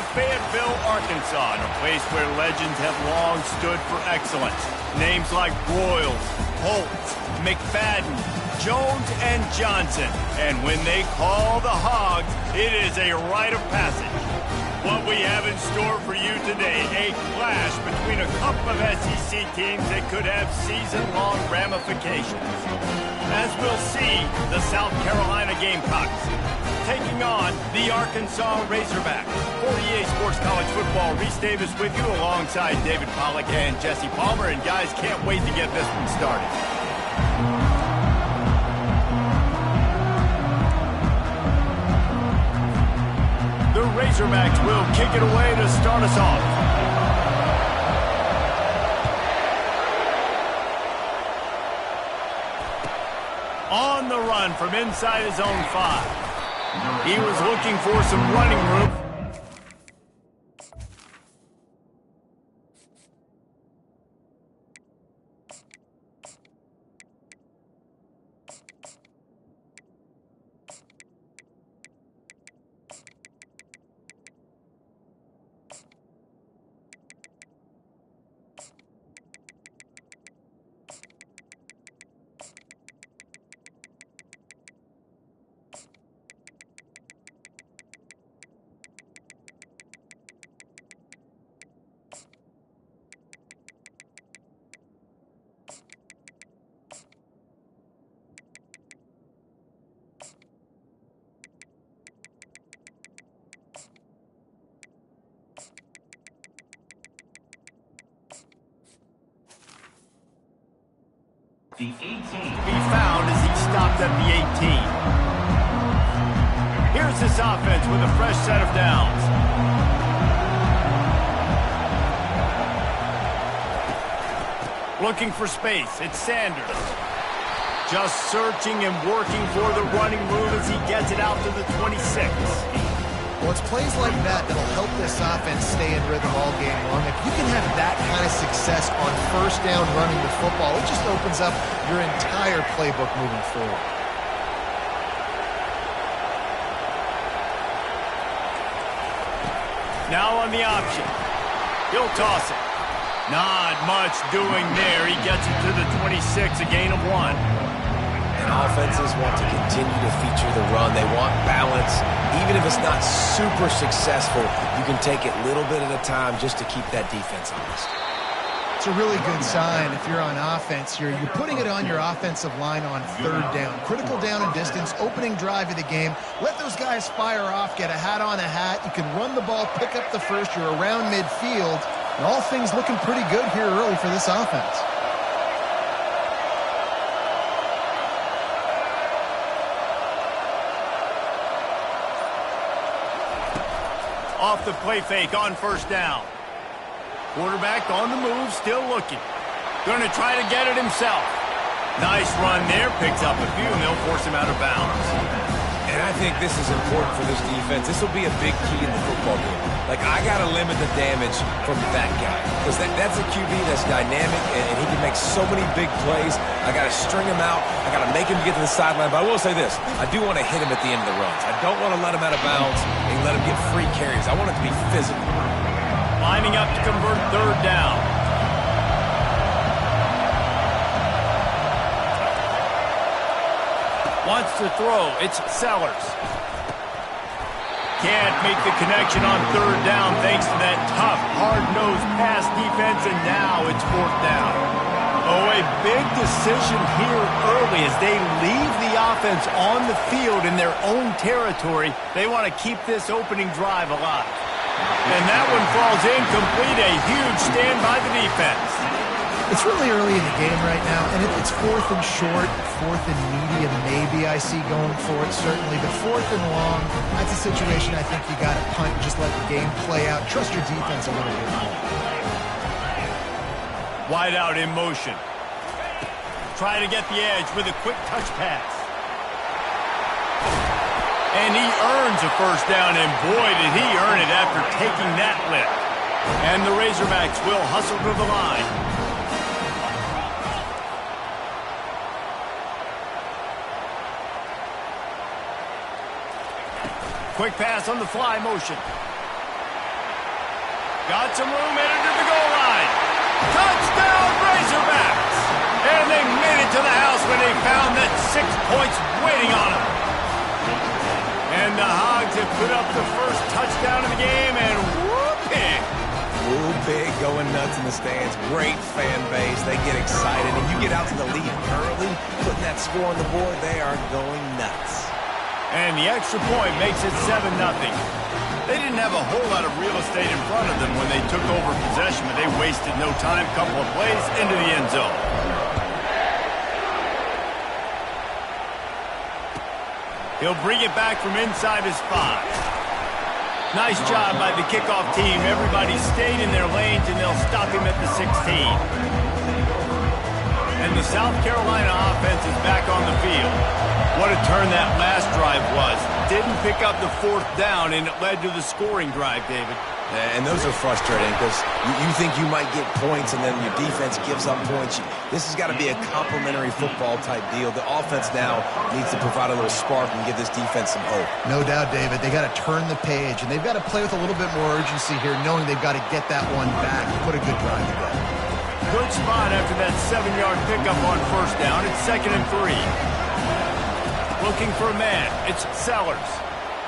to Fayetteville, Arkansas, in a place where legends have long stood for excellence. Names like Broyles, Holtz, McFadden, Jones, and Johnson. And when they call the Hogs, it is a rite of passage. What we have in store for you today, a clash between a couple of SEC teams that could have season-long ramifications. As we'll see, the South Carolina Gamecocks taking on the Arkansas Razorbacks. For EA Sports College Football, Reese Davis with you alongside David Pollack and Jesse Palmer. And guys, can't wait to get this one started. The Razorbacks will kick it away to start us off. On the run from inside his own 5. He was looking for some running room. The 18. Be found as he stopped at the 18. Here's this offense with a fresh set of downs. Looking for space. It's Sanders. Just searching and working for the running move as he gets it out to the 26. Well, it's plays like that that'll help this offense stay in rhythm all game long. If you can have that kind of success on first down running the football, it just opens up your entire playbook moving forward. Now on the option. He'll toss it. Not much doing there. He gets it to the 26, a gain of 1. And offenses want to continue to feature the run. They want balance. Even if it's not super successful, you can take it little bit at a time just to keep that defense honest. It's a really good sign if you're on offense here. You're putting it on your offensive line on third down. Critical down and distance, opening drive of the game. Let those guys fire off, get a hat on a hat. You can run the ball, pick up the first. You're around midfield. And all things looking pretty good here early for this offense. Off the play fake on first down. Quarterback on the move, still looking. Going to try to get it himself. Nice run there, picks up a few, and they'll force him out of bounds. And I think this is important for this defense. This will be a big key in the football game. Like, I got to limit the damage from that guy. Because that's a QB that's dynamic, and he can make so many big plays. I got to string him out. I got to make him get to the sideline. But I will say this. I do want to hit him at the end of the runs. I don't want to let him out of bounds and let him get free carries. I want it to be physical. Lining up to convert third down. Wants to throw. It's Sellers. Can't make the connection on third down thanks to that tough, hard-nosed pass defense, and now it's fourth down. Oh, a big decision here early as they leave the offense on the field in their own territory. They want to keep this opening drive alive. And that one falls incomplete. A huge stand by the defense. It's really early in the game right now, and if it's fourth and short, fourth and medium, maybe I see going for it, certainly. But fourth and long, that's a situation I think you got to punt and just let the game play out. Trust your defense a little bit more. Wide out in motion. Try to get the edge with a quick touch pass. And he earns a first down, and boy, did he earn it after taking that lift. And the Razorbacks will hustle to the line. Quick pass on the fly motion. Got some room headed to the goal line. Touchdown, Razorbacks! And they made it to the house when they found that 6 points waiting on them. And the Hogs have put up the first touchdown of the game, and whoop-pig. Woo Pig going nuts in the stands. Great fan base. They get excited, and you get out to the lead early, putting that score on the board. They are going nuts. And the extra point makes it 7-0. They didn't have a whole lot of real estate in front of them when they took over possession, but they wasted no time. Couple of plays into the end zone. He'll bring it back from inside his 5. Nice job by the kickoff team. Everybody stayed in their lanes, and they'll stop him at the 16. And the South Carolina offense is back on the field. What a turn that last drive was. Didn't pick up the 4th down, and it led to the scoring drive, David. And those are frustrating because you think you might get points, and then your defense gives up points. This has got to be a complementary football type deal. The offense now needs to provide a little spark and give this defense some hope. No doubt, David. They got to turn the page, and they've got to play with a little bit more urgency here, knowing they've got to get that one back and put a good drive together. Good spot after that 7-yard pickup on 1st down. It's 2nd and 3. Looking for a man. It's Sellers.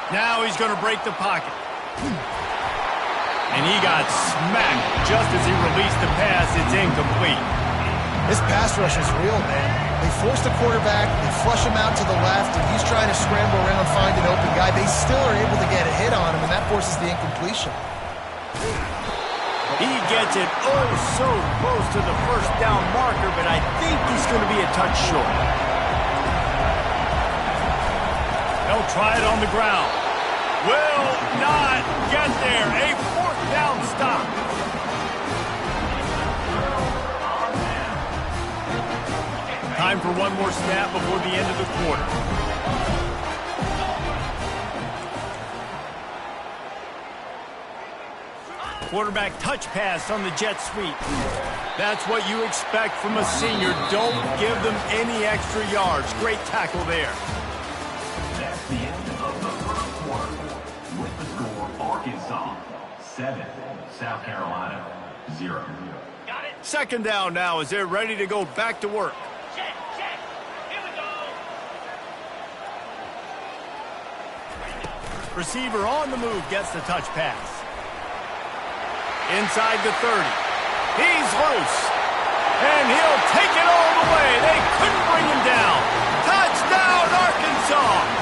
Now he's going to break the pocket. And he got smacked just as he released the pass. It's incomplete. This pass rush is real, man. They force the quarterback, they flush him out to the left, and he's trying to scramble around, find an open guy. They still are able to get a hit on him, and that forces the incompletion. He gets it oh so close to the 1st down marker, but I think he's going to be a touch short. They'll try it on the ground. Will not get there. A 4th down stop. Time for one more snap before the end of the quarter. Quarterback touch pass on the jet sweep. That's what you expect from a senior. Don't give them any extra yards. Great tackle there. That's the end of the first quarter. With the score, Arkansas 7, South Carolina 0. Got it. 2nd down now as they're ready to go back to work. Check. Here we go. Receiver on the move gets the touch pass. Inside the 30. He's loose. And he'll take it all the way. They couldn't bring him down. Touchdown, Arkansas!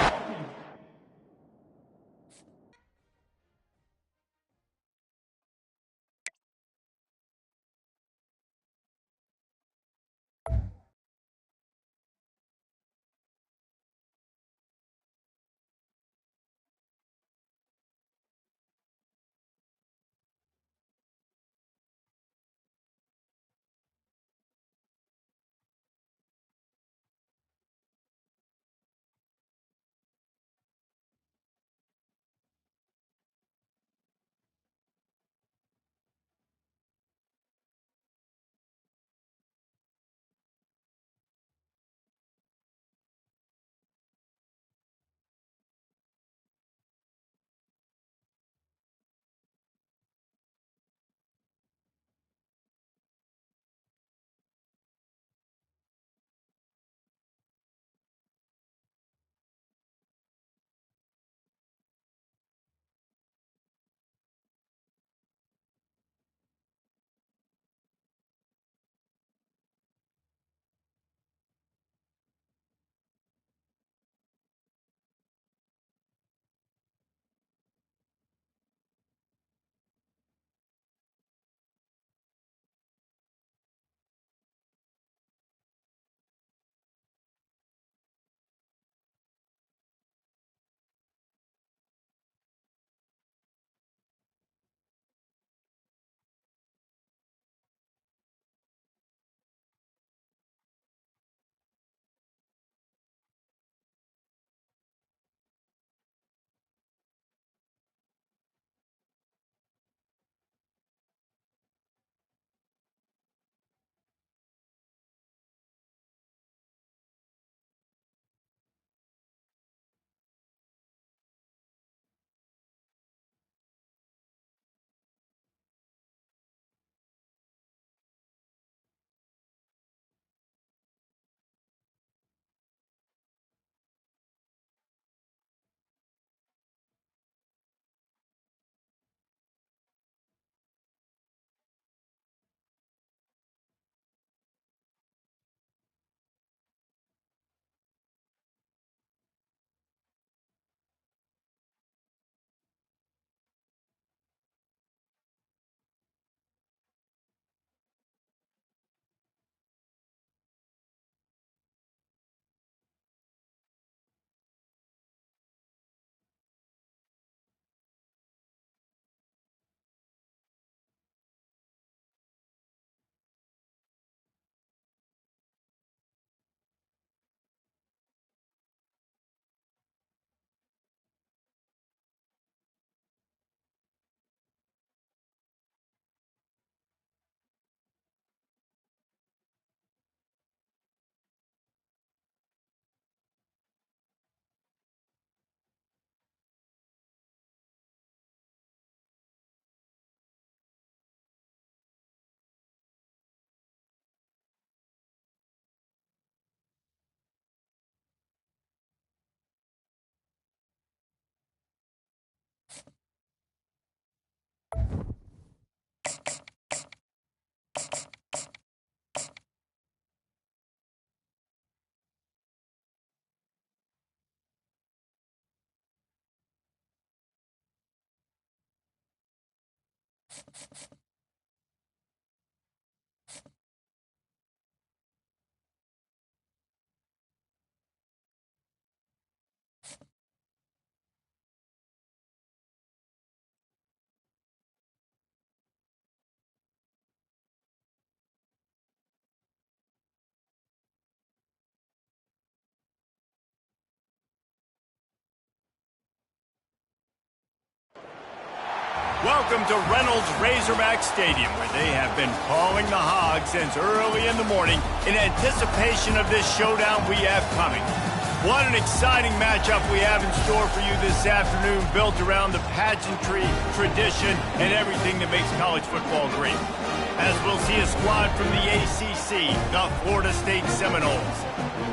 Welcome to Reynolds Razorback Stadium, where they have been calling the Hogs since early in the morning in anticipation of this showdown we have coming. What an exciting matchup we have in store for you this afternoon, built around the pageantry, tradition, and everything that makes college football great. As we'll see a squad from the ACC, the Florida State Seminoles,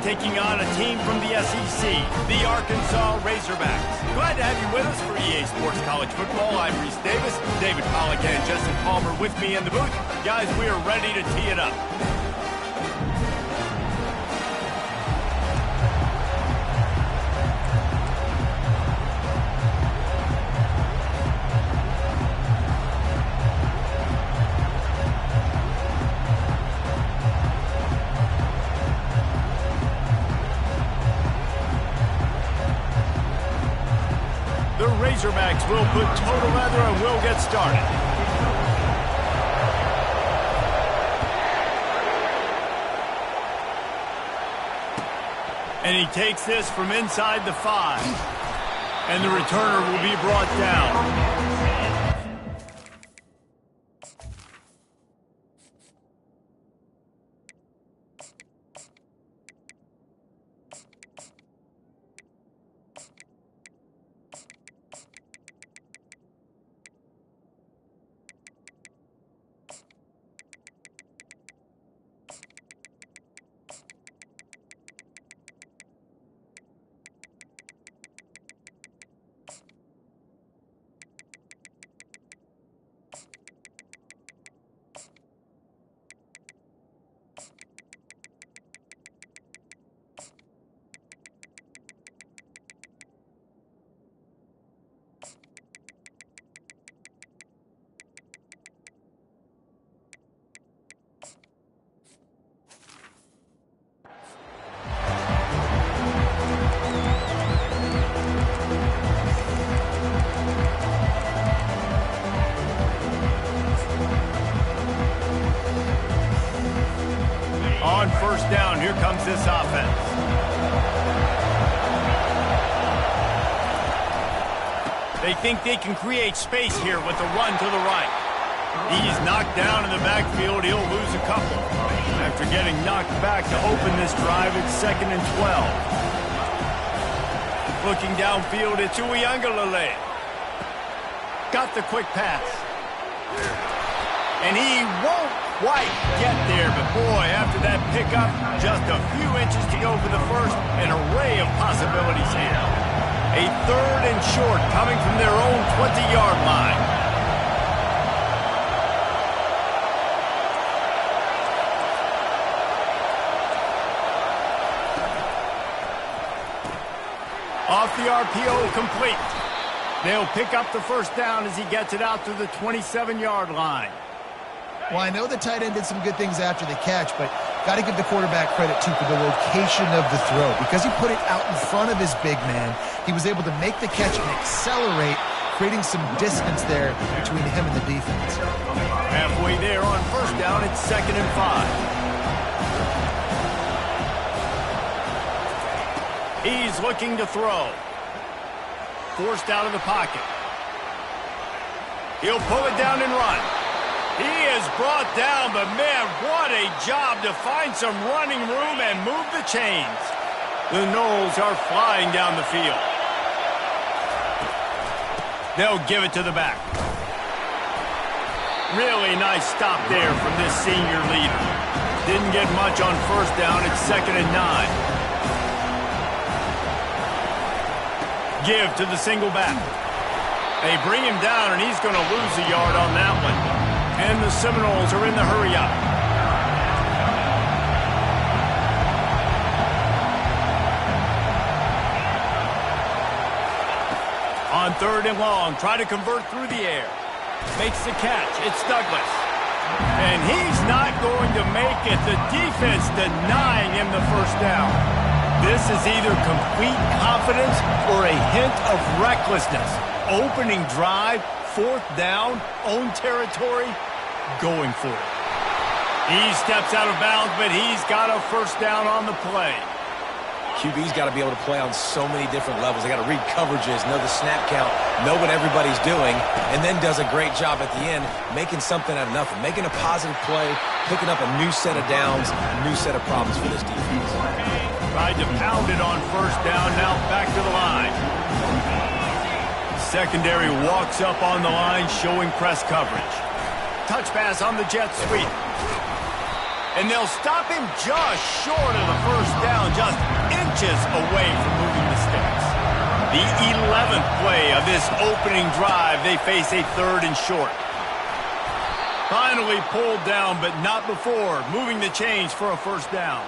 taking on a team from the SEC, the Arkansas Razorbacks. Glad to have you with us for EA Sports College Football. I'm Reese Davis, David Pollack and Justin Palmer with me in the booth. Guys, we are ready to tee it up. The Razorbacks will put total leather and we'll get started. And he takes this from inside the 5. And the returner will be brought down. On first down, here comes this offense. They think they can create space here with the run to the right. He's knocked down in the backfield. He'll lose a couple. After getting knocked back to open this drive, it's 2nd and 12. Looking downfield, it's Uiagalelei. Got the quick pass. And he won't quite get there, but boy, after that pickup, just a few inches to go for the first, an array of possibilities here. A 3rd and short coming from their own 20-yard line. Off the RPO, complete. They'll pick up the first down as he gets it out to the 27-yard line. Well, I know the tight end did some good things after the catch, but got to give the quarterback credit, too, for the location of the throw. Because he put it out in front of his big man, he was able to make the catch and accelerate, creating some distance there between him and the defense. Halfway there on first down, it's 2nd and 5. He's looking to throw. Forced out of the pocket. He'll pull it down and run. He is brought down, but man, what a job to find some running room and move the chains. The Noles are flying down the field. They'll give it to the back. Really nice stop there from this senior leader. Didn't get much on first down. It's 2nd and 9. Give to the single back. They bring him down, and he's going to lose a yard on that one. And the Seminoles are in the hurry-up. On 3rd and long, try to convert through the air. Makes the catch. It's Douglas. And he's not going to make it. The defense denying him the first down. This is either complete confidence or a hint of recklessness. Opening drive, 4th down, own territory, going for it. He steps out of bounds, but he's got a first down on the play. QB's got to be able to play on so many different levels. They got to read coverages, know the snap count, know what everybody's doing, and then does a great job at the end making something out of nothing, making a positive play, picking up a new set of downs, a new set of problems for this defense. Tried to pound it on first down, now back to the line. Secondary walks up on the line, showing press coverage. Touch pass on the jet sweep. And they'll stop him just short of the first down, just inches away from moving the sticks. The 11th play of this opening drive, they face a 3rd and short. Finally pulled down, but not before moving the chains for a first down.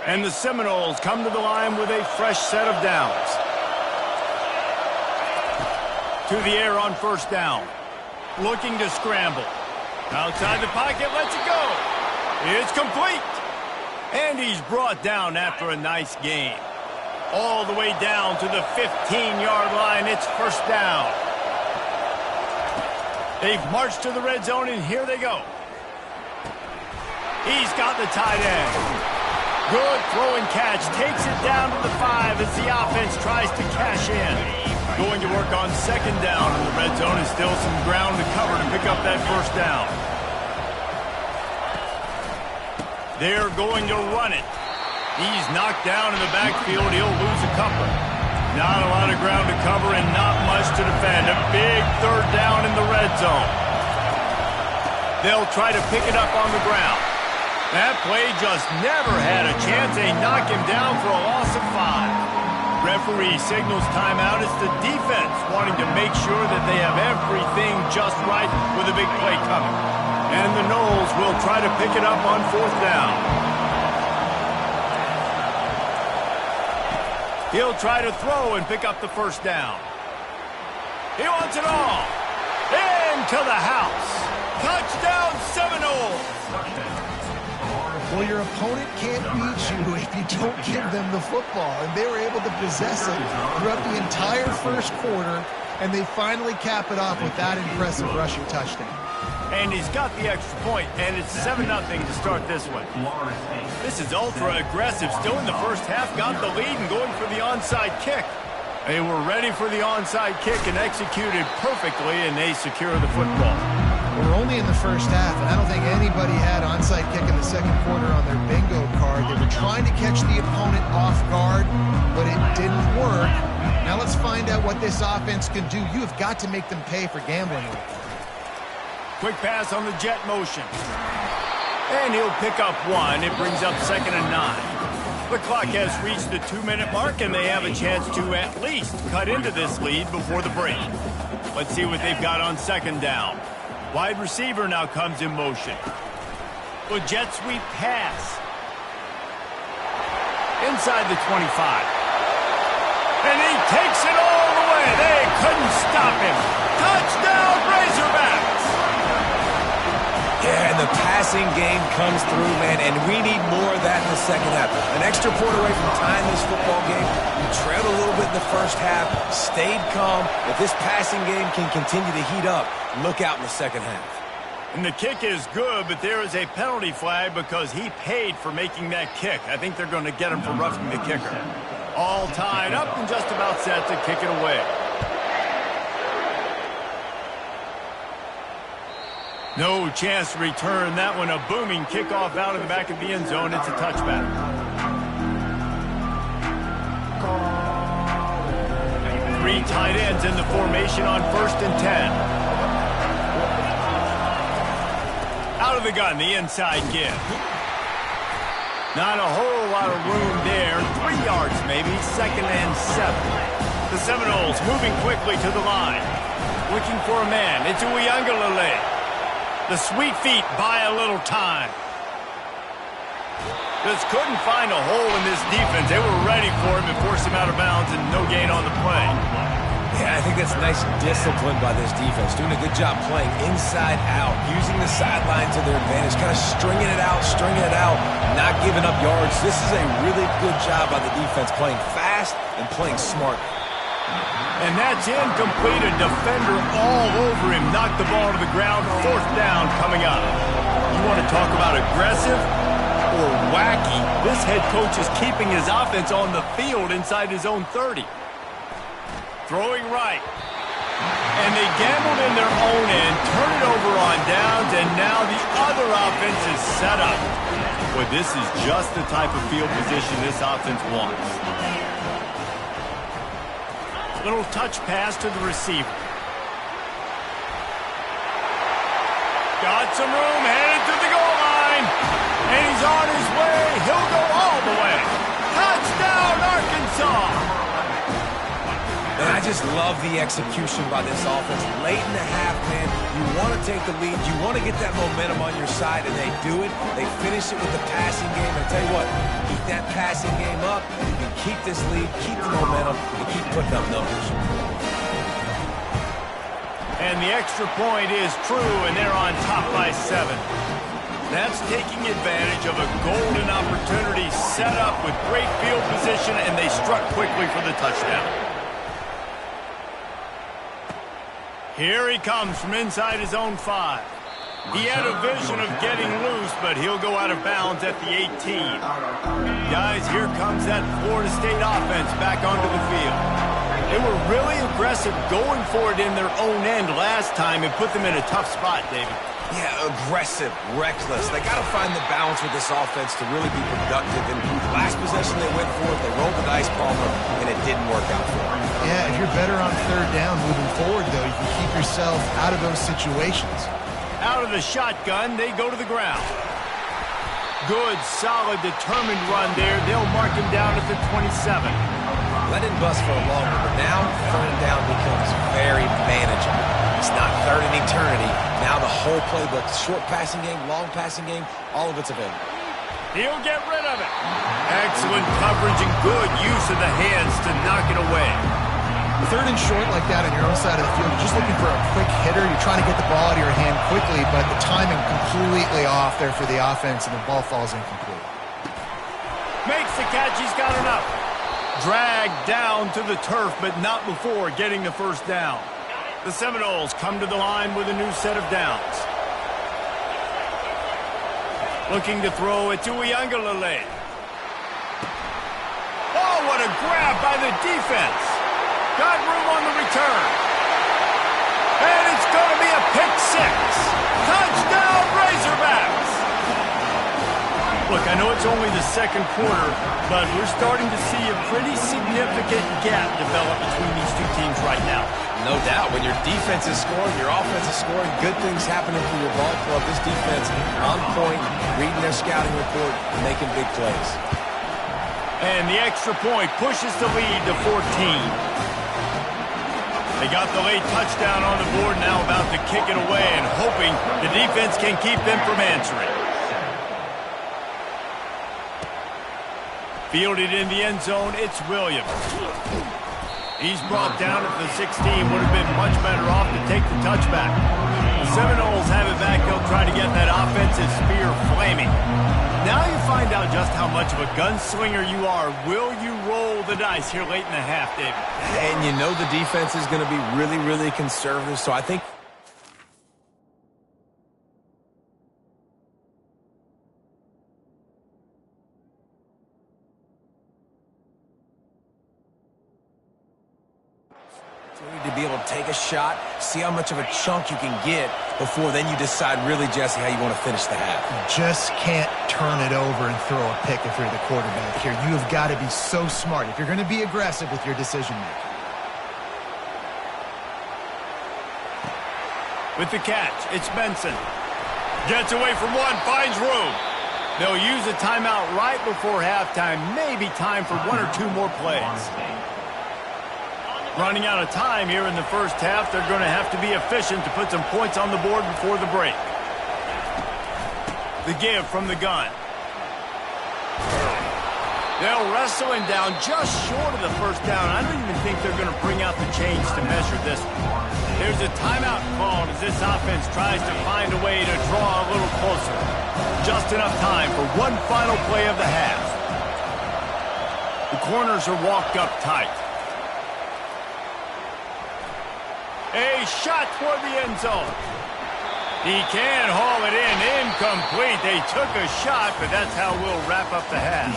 And the Seminoles come to the line with a fresh set of downs. To the air on first down. Looking to scramble. Outside the pocket, lets it go. It's complete. And he's brought down after a nice gain. All the way down to the 15-yard line. It's first down. They've marched to the red zone, and here they go. He's got the tight end. Good throw and catch. Takes it down to the 5 as the offense tries to cash in. Going to work on second down in the red zone, and still some ground to cover to pick up that first down. They're going to run it. He's knocked down in the backfield. He'll lose a couple. Not a lot of ground to cover and not much to defend. A big 3rd down in the red zone. They'll try to pick it up on the ground. That play just never had a chance. They knock him down for a loss of 5. Referee signals timeout. It's the defense wanting to make sure that they have everything just right with a big play coming. And the Noles will try to pick it up on 4th down. He'll try to throw and pick up the first down. He wants it all. Into the house. Touchdown Seminoles. Well, your opponent can't beat you if you don't give them the football. And they were able to possess it throughout the entire first quarter, and they finally cap it off with that impressive rushing touchdown. And he's got the extra point, and it's 7-0 to start this one. This is ultra-aggressive. Still in the first half, got the lead and going for the onside kick. They were ready for the onside kick and executed perfectly, and they secure the football. We're only in the first half, and I don't think anybody had onside kick in the second quarter on their bingo card. They were trying to catch the opponent off guard, but it didn't work. Now let's find out what this offense can do. You have got to make them pay for gambling. Quick pass on the jet motion. And he'll pick up 1. It brings up 2nd and 9. The clock has reached the 2-minute mark, and they have a chance to at least cut into this lead before the break. Let's see what they've got on second down. Wide receiver now comes in motion. A jet sweep pass. Inside the 25. And he takes it all the way. They couldn't stop him. Touchdown, Razorbacks! Yeah, and the passing game comes through, man, and we need more of that in the second half. An extra point away from tying this football game. We trailed a little bit in the first half, stayed calm. If this passing game can continue to heat up, look out in the second half. And the kick is good, but there is a penalty flag because he paid for making that kick. I think they're going to get him for roughing the kicker. All tied up and just about set to kick it away. No chance to return that one. A booming kickoff out of the back of the end zone. It's a touchback. Three tight ends in the formation on 1st and 10. Out of the gun, the inside give. Not a whole lot of room there. 3 yards maybe, 2nd and 7. The Seminoles moving quickly to the line. Looking for a man. It's Uiagalelei. The Sweet Feet buy a little time. Just couldn't find a hole in this defense. They were ready for him and forced him out of bounds, and no gain on the play. Yeah, I think that's nice discipline by this defense. Doing a good job playing inside out, using the sideline to their advantage, kind of stringing it out, not giving up yards. This is a really good job by the defense, playing fast and playing smart. And that's incomplete. A defender all over him. Knocked the ball to the ground. 4th down coming up. You want to talk about aggressive or wacky? This head coach is keeping his offense on the field inside his own 30. Throwing right. And they gambled in their own end, turn it over on downs, and now the other offense is set up. But this is just the type of field position this offense wants. Little touch pass to the receiver. Got some room, headed to the goal line. And he's on his way. He'll go all the way. Touchdown, Arkansas! And I just love the execution by this offense. Late in the half, man, you want to take the lead. You want to get that momentum on your side, and they do it. They finish it with the passing game. And I tell you what, keep that passing game up. You can keep this lead, keep the momentum, and keep putting up numbers. And the extra point is true, and they're on top by 7. That's taking advantage of a golden opportunity set up with great field position, and they struck quickly for the touchdown. Here he comes from inside his own 5. He had a vision of getting loose, but he'll go out of bounds at the 18. Guys, here comes that Florida State offense back onto the field. They were really aggressive going for it in their own end last time and put them in a tough spot, David. Yeah, aggressive, reckless. They got to find the balance with this offense to really be productive. And last possession they went for it, they rolled the dice, Palmer, and it didn't work out for them. Yeah, if you're better on 3rd down moving forward, though, you can keep yourself out of those situations. Out of the shotgun, they go to the ground. Good, solid, determined run there. They'll mark him down at the 27. Let it bust for a longer, but now 3rd down becomes very manageable. It's not 3rd in eternity. Now the whole playbook, short passing game, long passing game, all of it's available. He'll get rid of it. Excellent coverage and good use of the hands to knock it away. 3rd and short like that on your own side of the field, you're just looking for a quick hitter. You're trying to get the ball out of your hand quickly, but the timing completely off there for the offense, and the ball falls incomplete. Makes the catch. He's got enough. Dragged down to the turf, but not before getting the 1st down. The Seminoles come to the line with a new set of downs. Looking to throw it to Uiagalelei. Oh, what a grab by the defense. Got room on the return. And it's going to be a pick 6. Touchdown, Razorbacks! Look, I know it's only the 2nd quarter, but we're starting to see a pretty significant gap develop between these two teams right now. No doubt. When your defense is scoring, your offense is scoring, good things happening for your ball club. This defense on point, reading their scouting report, making big plays. And the extra point pushes the lead to 14. They got the late touchdown on the board, now about to kick it away and hoping the defense can keep them from answering. Fielded in the end zone, it's Williams. He's brought down at the 16. Would have been much better off to take the touchback. The Seminoles have it back. They'll try to get that offensive spear flaming. Now you find out just how much of a gunslinger you are. Will you roll the dice here late in the half, David? And you know the defense is going to be really, really conservative, so I think to be able to take a shot, see how much of a chunk you can get before then you decide really, Jesse, how you want to finish the half. You just can't turn it over and throw a pick if you're the quarterback here. You have got to be so smart if you're going to be aggressive with your decision-making. With the catch, it's Benson. Gets away from one, finds room. They'll use a timeout right before halftime, maybe time for 1 or 2 more plays. Running out of time here in the first half, they're going to have to be efficient to put some points on the board before the break. The give from the gun. They'll wrestle him down just short of the first down. I don't even think they're going to bring out the chains to measure this one. There's a timeout called as this offense tries to find a way to draw a little closer. Just enough time for one final play of the half. The corners are walked up tight. A shot toward the end zone. He can haul it in. Incomplete. They took a shot, but that's how we'll wrap up the half.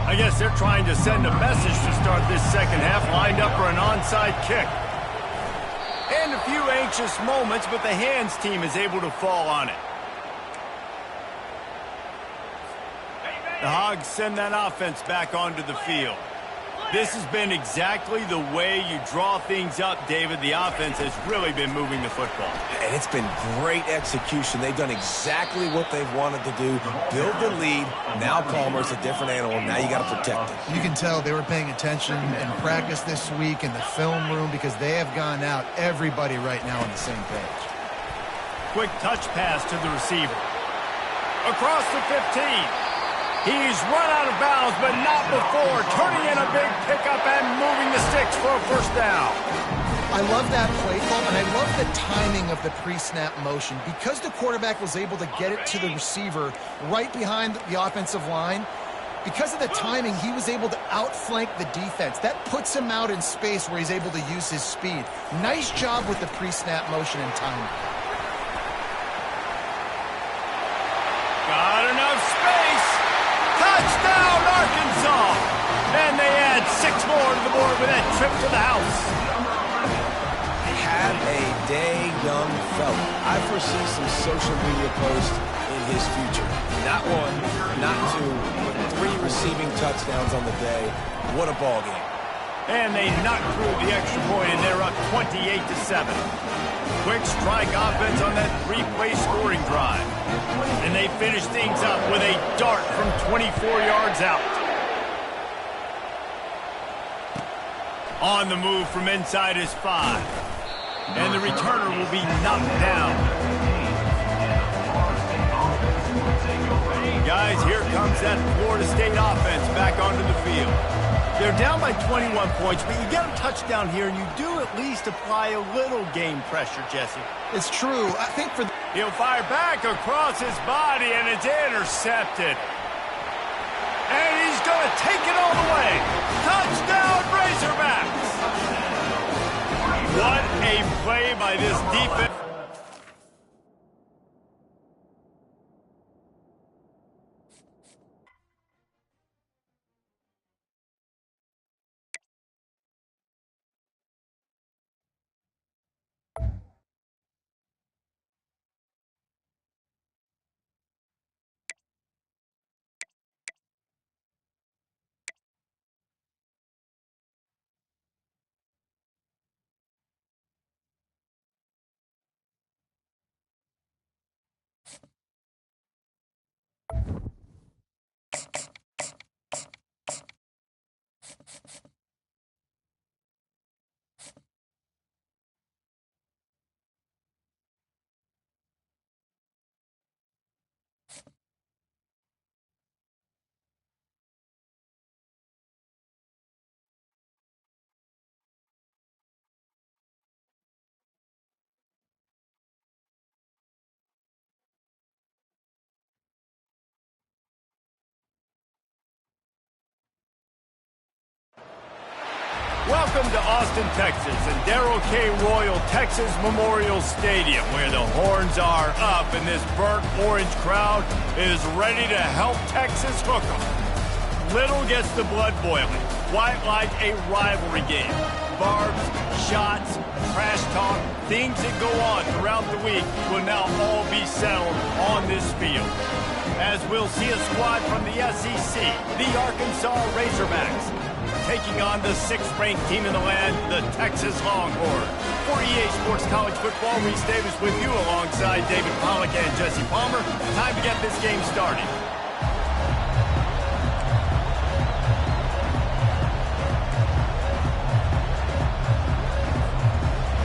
I guess they're trying to send a message to start this second half, lined up for an onside kick. And a few anxious moments, but the hands team is able to fall on it. The Hogs send that offense back onto the field. This has been exactly the way you draw things up, David. The offense has really been moving the football. And it's been great execution. They've done exactly what they've wanted to do. Build the lead. Now Palmer's a different animal. Now you got to protect it. You can tell they were paying attention in practice this week in the film room because they have gone out, everybody right now on the same page. Quick touch pass to the receiver. Across the 15. He's run out of bounds, but not before. Turning in a big pickup and moving the sticks for a first down. I love that play call, and I love the timing of the pre-snap motion. Because the quarterback was able to get it to the receiver right behind the offensive line, because of the timing, he was able to outflank the defense. That puts him out in space where he's able to use his speed. Nice job with the pre-snap motion and timing. Got enough space. Touchdown, Arkansas! And they add 6 more to the board with that trip to the house. Have a day, young fella. I foresee some social media posts in his future. Not 1, not 2, but 3 receiving touchdowns on the day. What a ball game. And they knock through the extra point, and they're up 28-7. Quick strike offense on that 3-play scoring drive. And they finish things up with a dart from 24 yards out. On the move from inside his 5. And the returner will be knocked down. Guys, here comes that Florida State offense back onto the field. They're down by 21 points, but you get a touchdown here, and you do at least apply a little game pressure, Jesse. It's true. I think for... He'll fire back across his body, and it's intercepted. And he's going to take it all the way. Touchdown, Razorbacks! What a play by this defense. Welcome to Austin, Texas, and Darrell K. Royal Texas Memorial Stadium, where the horns are up and this burnt orange crowd is ready to help Texas hook 'em. Little gets the blood boiling, quite like a rivalry game. Barbs, shots, trash talk, things that go on throughout the week will now all be settled on this field. As we'll see a squad from the SEC, the Arkansas Razorbacks, taking on the 6th-ranked team in the land, the Texas Longhorns. For EA Sports College Football, Reese Davis with you alongside David Pollack and Jesse Palmer. Time to get this game started.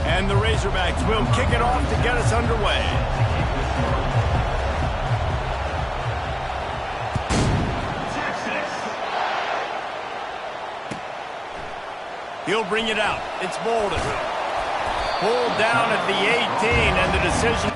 And the Razorbacks will kick it off to get us underway. He'll bring it out. It's Bolden. Pulled down at the 18, and the decision.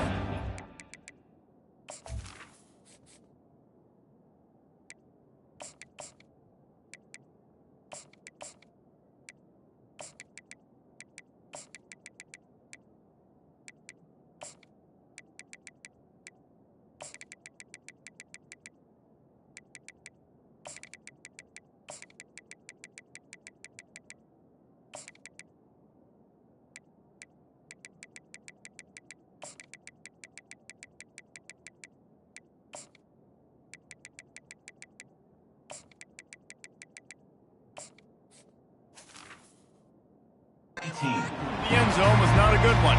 The end zone was not a good one.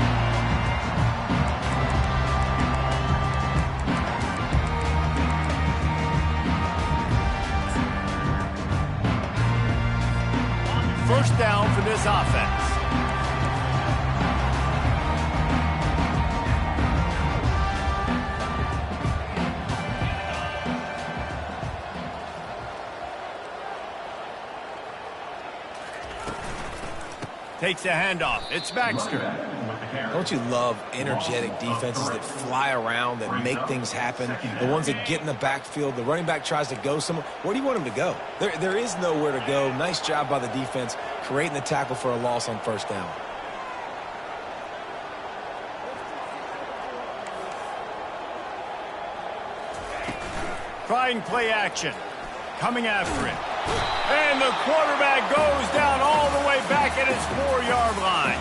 First down for this offense. Takes a handoff. It's Baxter. Don't you love energetic defenses that fly around, that make things happen? The ones that get in the backfield, the running back tries to go somewhere. Where do you want him to go? There is nowhere to go. Nice job by the defense creating the tackle for a loss on first down. Trying play action. Coming after it. And the quarterback goes down all the way back at his 4-yard line.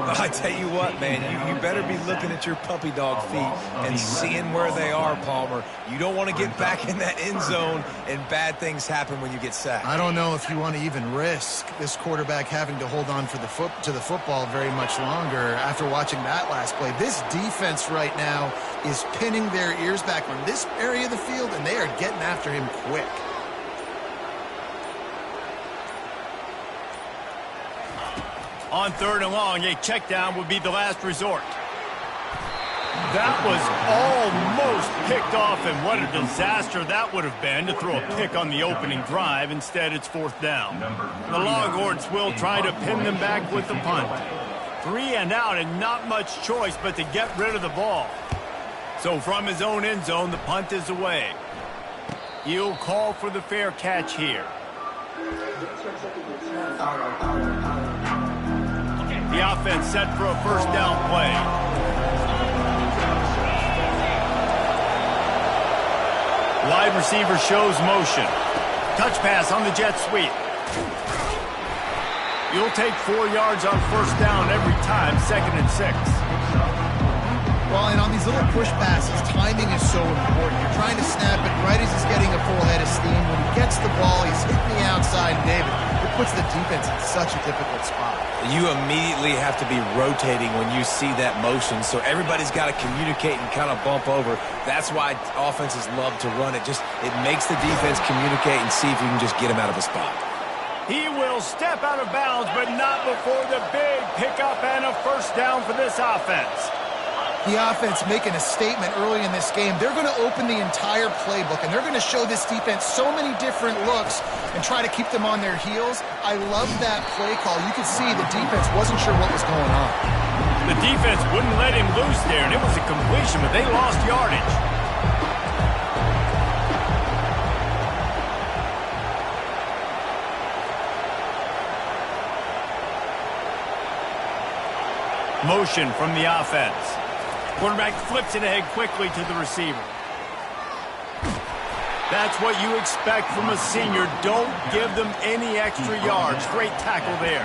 I tell you what, man, you better be looking at your puppy dog feet and seeing where they are, Palmer. You don't want to get back in that end zone and bad things happen when you get sacked. I don't know if you want to even risk this quarterback having to hold on to the football very much longer after watching that last play. This defense right now is pinning their ears back on this area of the field, and they are getting after him quick. On 3rd and long, a check down would be the last resort. That was almost picked off, and what a disaster that would have been to throw a pick on the opening drive. Instead, it's 4th down. The Longhorns will try to pin them back with the punt. 3 and out, and not much choice but to get rid of the ball. So from his own end zone, the punt is away. He'll call for the fair catch here. The offense set for a first down play. Wide receiver shows motion. Touch pass on the jet sweep. You'll take 4 yards on first down every time, 2nd and 6. Well, and on these little push passes, timing is so important. You're trying to snap it right as he's getting a full head of steam. When he gets the ball, he's hitting the outside, David. It puts the defense in such a difficult spot. You immediately have to be rotating when you see that motion, so everybody's got to communicate and kind of bump over. That's why offenses love to run it. It makes the defense communicate and see if you can just get him out of a spot. He will step out of bounds, but not before the big pickup and a first down for this offense. The offense making a statement early in this game. They're going to open the entire playbook, and they're going to show this defense so many different looks and try to keep them on their heels. I love that play call. You could see the defense wasn't sure what was going on. The defense wouldn't let him loose there, and it was a completion, but they lost yardage. Motion from the offense. Quarterback flips it ahead quickly to the receiver. That's what you expect from a senior. Don't give them any extra yards. Great tackle there.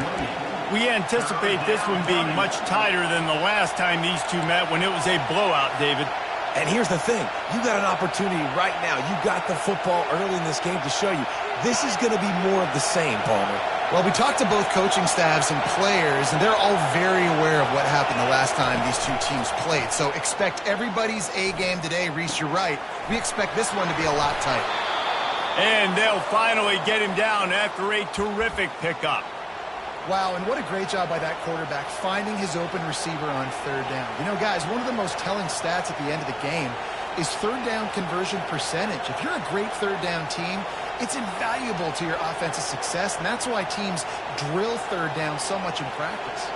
We anticipate this one being much tighter than the last time these two met when it was a blowout, David. And here's the thing. You got an opportunity right now. You got the football early in this game to show you. This is going to be more of the same, Palmer. Well, we talked to both coaching staffs and players, and they're all very aware of what happened the last time these two teams played. So expect everybody's A game today. Reese, you're right. We expect this one to be a lot tighter. And they'll finally get him down after a terrific pickup. Wow, and what a great job by that quarterback finding his open receiver on third down. You know, guys, one of the most telling stats at the end of the game is third down conversion percentage. If you're a great third down team, it's invaluable to your offensive success, and that's why teams drill third down so much in practice.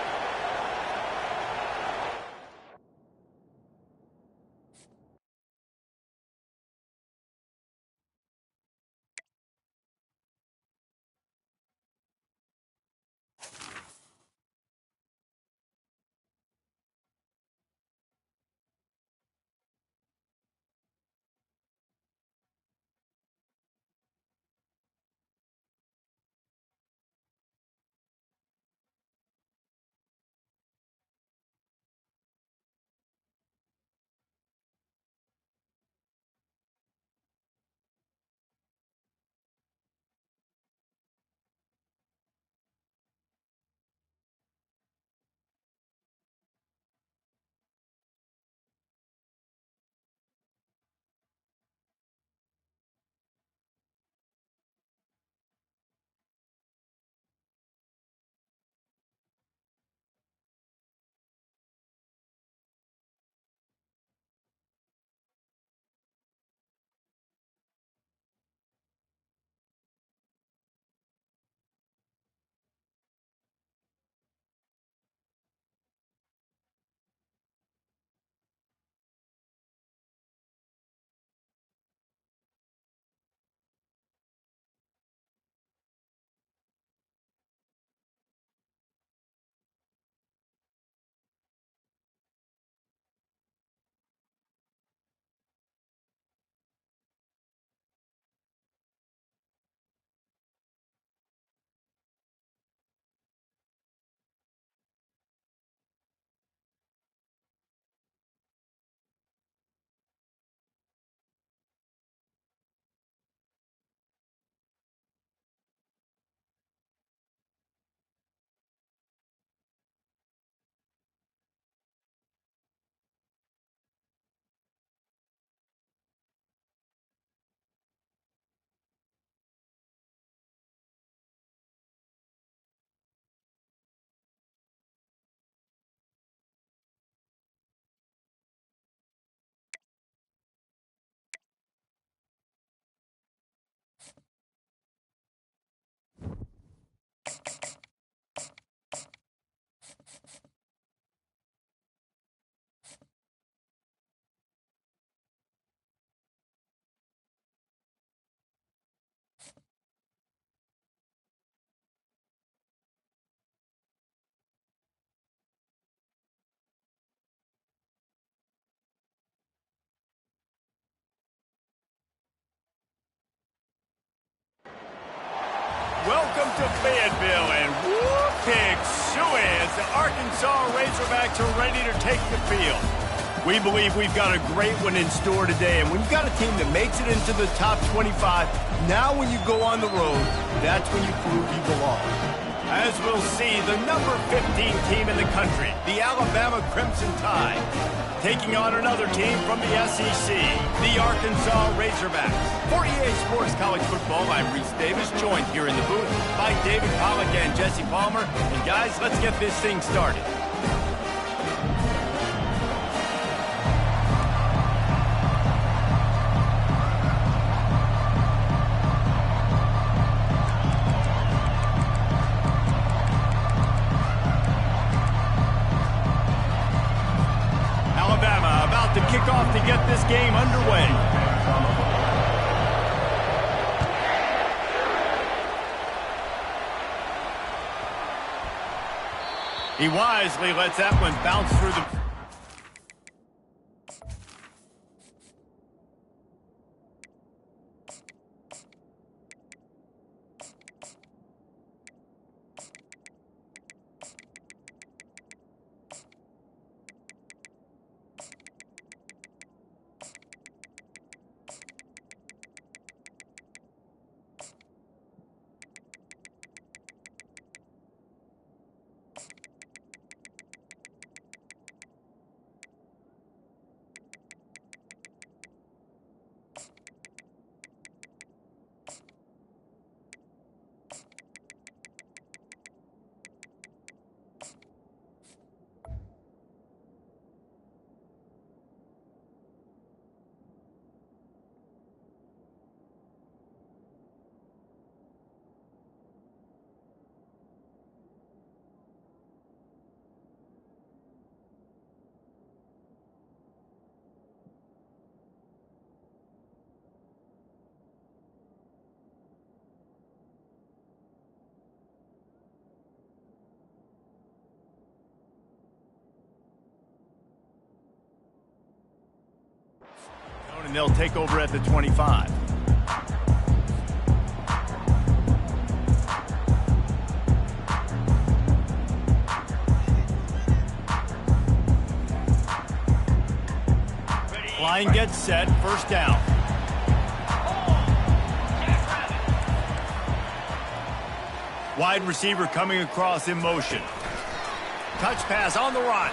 Welcome to Fayetteville, and whoop, pig suey as the Arkansas Razorbacks are ready to take the field. We believe we've got a great one in store today, and when you've got a team that makes it into the top 25, now when you go on the road, that's when you prove you belong. As we'll see, the number 15 team in the country, the Alabama Crimson Tide, taking on another team from the SEC, the Arkansas Razorbacks. For EA Sports College Football, I'm Reese Davis, joined here in the booth by David Pollack and Jesse Palmer. And guys, let's get this thing started. To kick off to get this game underway. He wisely lets that one bounce through the... and they'll take over at the 25. Line gets set, first down. Wide receiver coming across in motion. Touch pass on the run.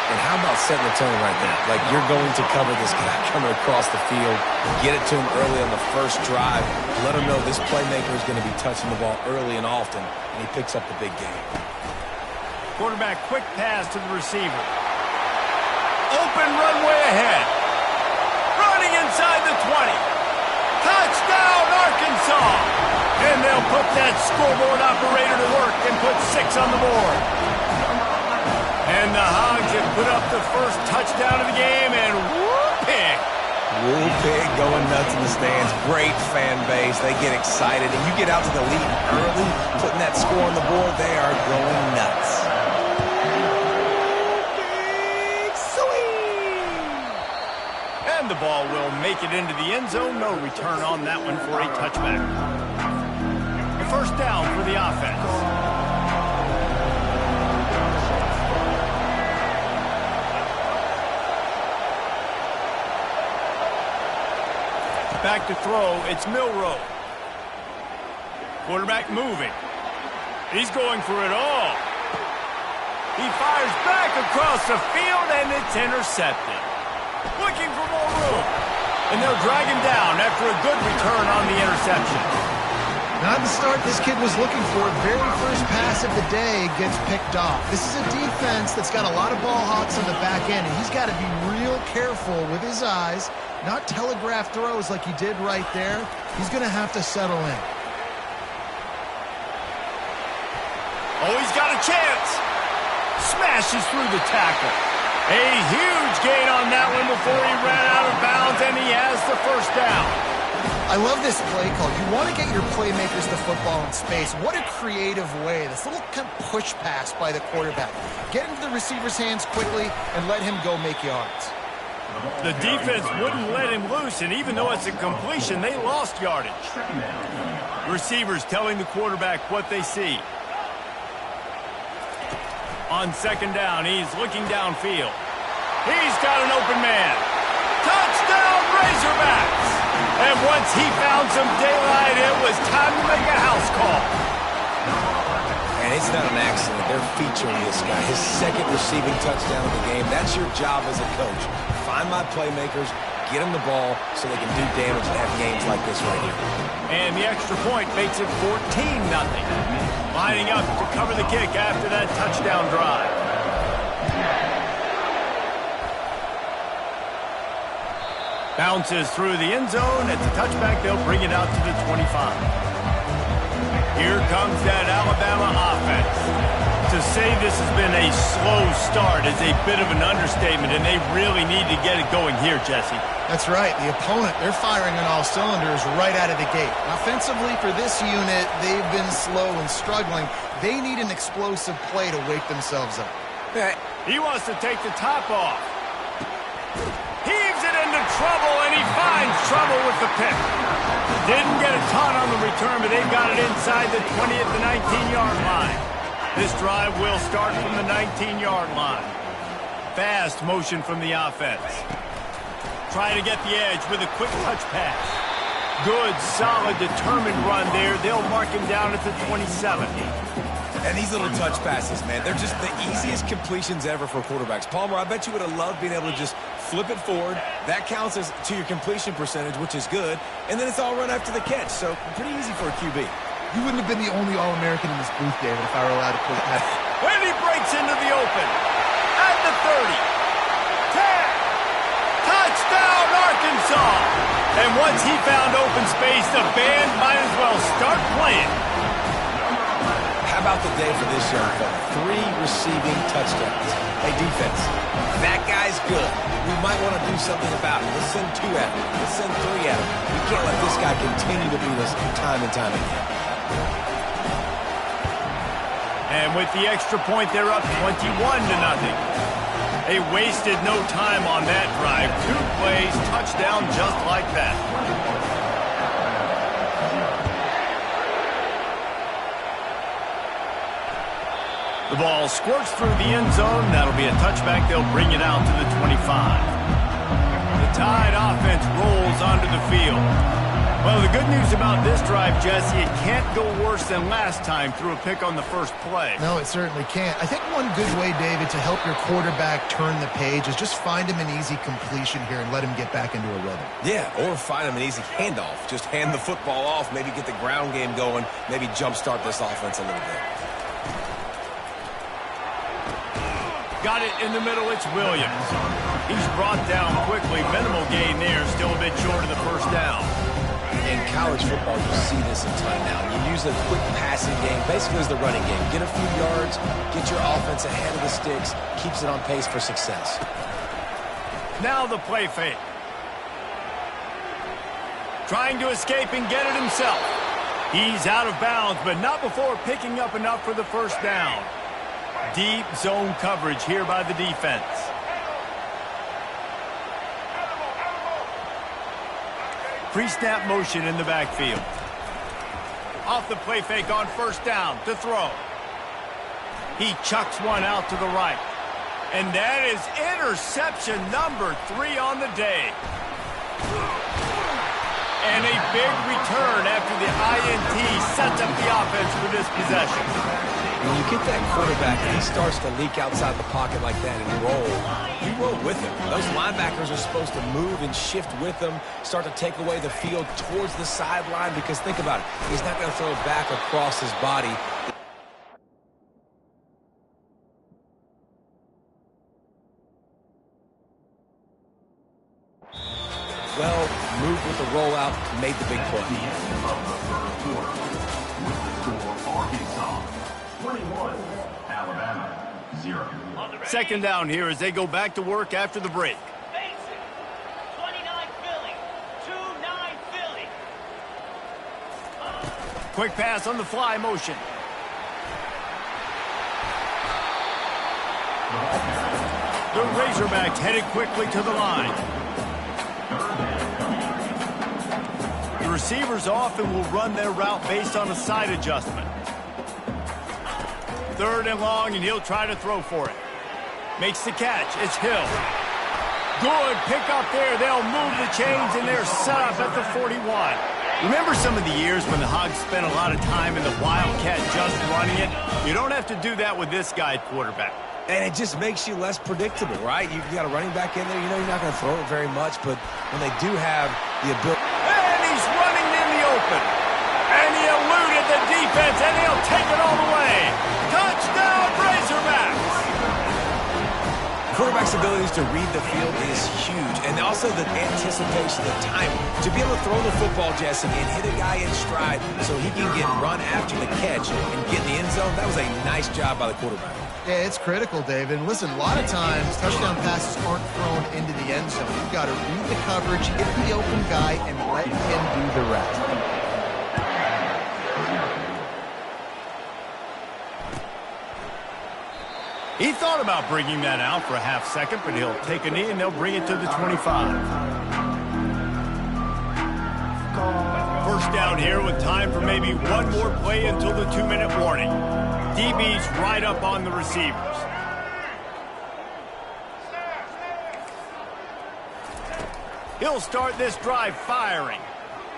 And how about setting the tone right there? Like, you're going to cover this guy coming across the field, get it to him early on the first drive, let him know this playmaker is going to be touching the ball early and often, and he picks up the big game. Quarterback quick pass to the receiver. Open runway ahead. Running inside the 20. Touchdown, Arkansas! And they'll put that scoreboard operator to work and put 6 on the board. And the Hogs have put up the first touchdown of the game, and whoop-pig. Whoop-pig going nuts in the stands. Great fan base. They get excited, and you get out to the lead early, putting that score on the board, they are going nuts. And the ball will make it into the end zone. No return on that one for a touchback. The first down for the offense. Back to throw, it's Milroe. Quarterback moving. He's going for it all. He fires back across the field, and it's intercepted. Looking for more room. And they'll drag him down after a good return on the interception. Not the start this kid was looking for. Very first pass of the day gets picked off. This is a defense that's got a lot of ball hawks on the back end, and he's got to be real careful with his eyes, not telegraph throws like he did right there. He's going to have to settle in. Oh, he's got a chance. Smashes through the tackle. A huge gain on that one before he ran out of bounds, and he has the first down. I love this play call. You want to get your playmakers the football in space. What a creative way. This little kind of push pass by the quarterback. Get into the receiver's hands quickly and let him go make yards. The defense wouldn't let him loose, and even though it's a completion, they lost yardage. Receivers telling the quarterback what they see. On second down, he's looking downfield. He's got an open man. Touchdown, Razorbacks! And once he found some daylight, it was time to make a house call. And it's not an accident. They're featuring this guy. His second receiving touchdown of the game. That's your job as a coach. Find my playmakers, get them the ball so they can do damage and have games like this right here. And the extra point makes it 14-0. Lining up to cover the kick after that touchdown drive. Bounces through the end zone. At the touchback, they'll bring it out to the 25. Here comes that Alabama offense. To say this has been a slow start is a bit of an understatement, and they really need to get it going here, Jesse. That's right. The opponent, they're firing on all cylinders right out of the gate. Offensively, for this unit, they've been slow and struggling. They need an explosive play to wake themselves up. He wants to take the top off. Heaves it into trouble, and he finds trouble with the pick. Didn't get a ton on the return, but they've got it inside the 20 at the 19-yard line. This drive will start from the 19-yard line. Fast motion from the offense. Trying to get the edge with a quick touch pass. Good, solid, determined run there. They'll mark him down at the 27. And these little touch passes, man, they're just the easiest completions ever for quarterbacks. Palmer, I bet you would have loved being able to just flip it forward. That counts as to your completion percentage, which is good. And then it's all run after the catch, so pretty easy for a QB. You wouldn't have been the only All-American in this booth, David, if I were allowed to put that. When he breaks into the open. At the 30. 10. Touchdown, Arkansas. And once he found open space, the band might as well start playing. How about the day for this young fella? 3 receiving touchdowns. Hey, defense, that guy's good. We might want to do something about it. Let's send 2 at him. Let's send 3 at him. We can't let this guy continue to beat us time and time again. And with the extra point, they're up 21-0. They wasted no time on that drive. 2 plays, touchdown just like that. The ball squirts through the end zone. That'll be a touchback. They'll bring it out to the 25. The Tide offense rolls onto the field. Well, the good news about this drive, Jesse, it can't go worse than last time through a pick on the first play. No, it certainly can't. I think one good way, David, to help your quarterback turn the page is just find him an easy completion here and let him get back into a rhythm. Yeah, or find him an easy handoff. Just hand the football off, maybe get the ground game going, maybe jumpstart this offense a little bit. Got it in the middle, it's Williams. He's brought down quickly. Minimal gain there, still a bit short of the first down. In college football, you see this a ton now. You use a quick passing game, basically as the running game. Get a few yards, get your offense ahead of the sticks, keeps it on pace for success. Now the play fake. Trying to escape and get it himself. He's out of bounds, but not before picking up enough for the first down. Deep zone coverage here by the defense. Pre-snap motion in the backfield. Off the play fake on first down to throw. He chucks one out to the right. And that is interception number 3 on the day. And a big return after the INT sets up the offense for this possession. When you get that quarterback and he starts to leak outside the pocket like that and roll, you roll with him. Those linebackers are supposed to move and shift with him, start to take away the field towards the sideline, because think about it, he's not going to throw it back across his body. Well, moved with the rollout, made the big play. The end of the first quarter. With the score, Arkansas 21, Alabama 0. Second down here as they go back to work after the break. 29 Philly, 2-9 Philly. Quick pass on the fly motion. The Razorbacks headed quickly to the line. The receivers often will run their route based on a side adjustment. 3rd and long, and he'll try to throw for it. Makes the catch. It's Hill. Good pick up there. They'll move the chains, and they're set up at the 41. Remember some of the years when the Hogs spent a lot of time in the Wildcat just running it? You don't have to do that with this guy at quarterback. And it just makes you less predictable, right? You've got a running back in there. You know you're not going to throw it very much, but when they do have the ability... And he's running in the open. And he eluded the defense, and he'll take it all the way. Touchdown, Razorbacks! Quarterback's abilities to read the field is huge, and also the anticipation, the timing. To be able to throw the football, Jesse, and hit a guy in stride so he can get run after the catch and get in the end zone, that was a nice job by the quarterback. Yeah, it's critical, David. And listen, a lot of times touchdown passes aren't thrown into the end zone. You've got to read the coverage, hit the open guy, and let him do the rest. He thought about bringing that out for a half second, but he'll take a knee and they'll bring it to the 25. First down here with time for maybe one more play until the 2-minute warning. DB's right up on the receivers. He'll start this drive firing.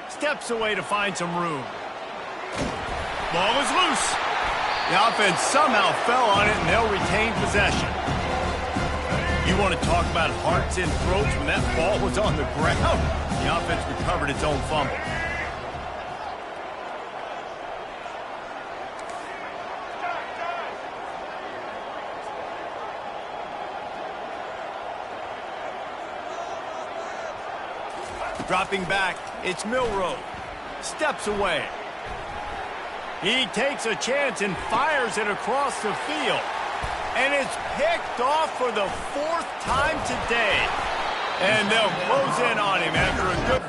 Steps away to find some room. Ball is loose. The offense somehow fell on it, and they'll retain possession. You want to talk about hearts and throats when that ball was on the ground? The offense recovered its own fumble. Dropping back, it's Milroe. Steps away. He takes a chance and fires it across the field. And it's picked off for the 4th time today. And they'll close in on him after a good...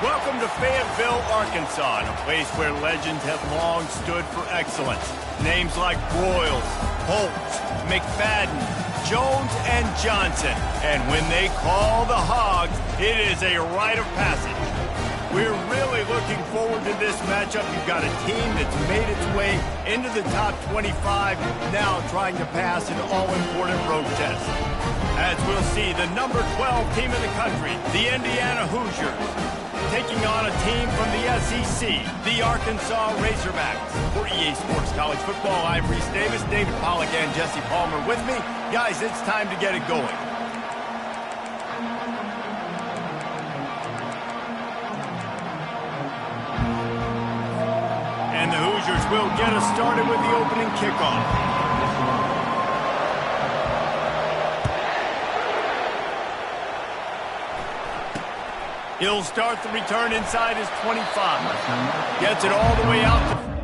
Welcome to Fayetteville, Arkansas, a place where legends have long stood for excellence. Names like Broyles, Holt, McFadden, Jones, and Johnson. And when they call the Hogs, it is a rite of passage. We're really looking forward to this matchup. You've got a team that's made its way into the top 25, now trying to pass an all-important road test. As we'll see, the number 12 team in the country, the Indiana Hoosiers, taking on a team from the SEC, the Arkansas Razorbacks. For EA Sports College Football, I'm Reese Davis, David Pollack, and Jesse Palmer with me. Guys, it's time to get it going. And the Hoosiers will get us started with the opening kickoff. He'll start the return inside his 25. Gets it all the way out to...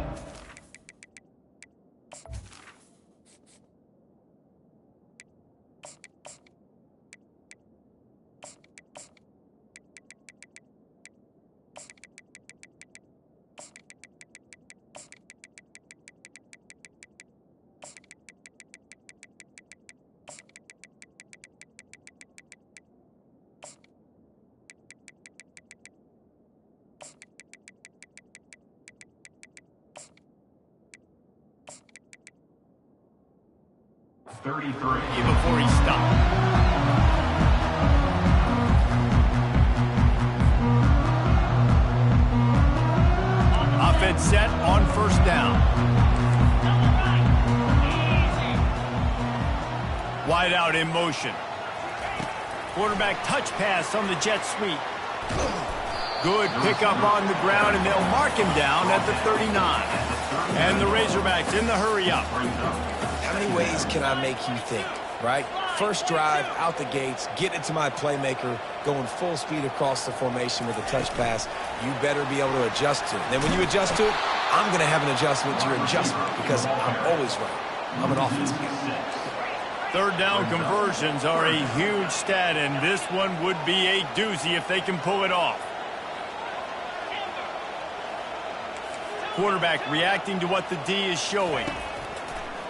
before he stopped. Offense set on first down. Wide out in motion. Quarterback touch pass on the jet sweep. Good pickup on the ground, and they'll mark him down at the 39. And the Razorbacks in the hurry up. How many ways can I make you think, right? First drive, out the gates, get it to my playmaker, going full speed across the formation with a touch pass. You better be able to adjust to it. Then when you adjust to it, I'm going to have an adjustment to your adjustment because I'm always right. I'm an offensive guy. Third down conversions are a huge stat, and this one would be a doozy if they can pull it off. Quarterback reacting to what the D is showing.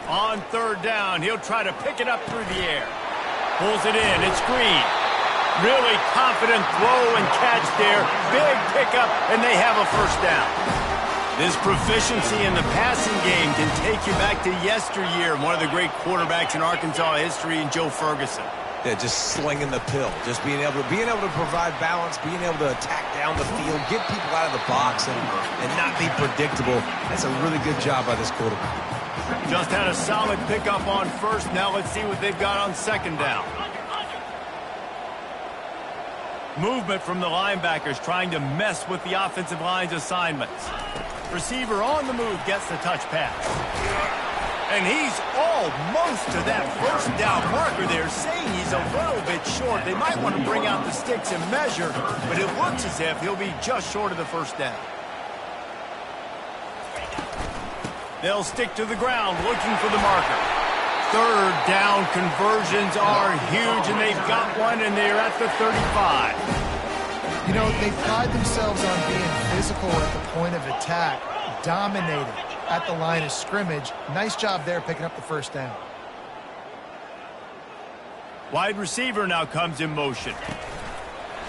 On third down, he'll try to pick it up through the air. Pulls it in, it's Green. Really confident throw and catch there. Big pickup, and they have a first down. This proficiency in the passing game can take you back to yesteryear. One of the great quarterbacks in Arkansas history, in Joe Ferguson. Yeah, just slinging the pill, just being able to provide balance, being able to attack down the field, get people out of the box, and not be predictable. That's a really good job by this quarterback. Just had a solid pickup on first. Now let's see what they've got on second down. Movement from the linebackers trying to mess with the offensive line's assignments. Receiver on the move gets the touch pass. And he's almost to that first down marker there, saying he's a little bit short. They might want to bring out the sticks and measure, but it looks as if he'll be just short of the first down. They'll stick to the ground looking for the marker. Third down conversions are huge, and they've got one, and they're at the 35. You know, they pride themselves on being physical at the point of attack, dominating at the line of scrimmage. Nice job there picking up the first down. Wide receiver now comes in motion.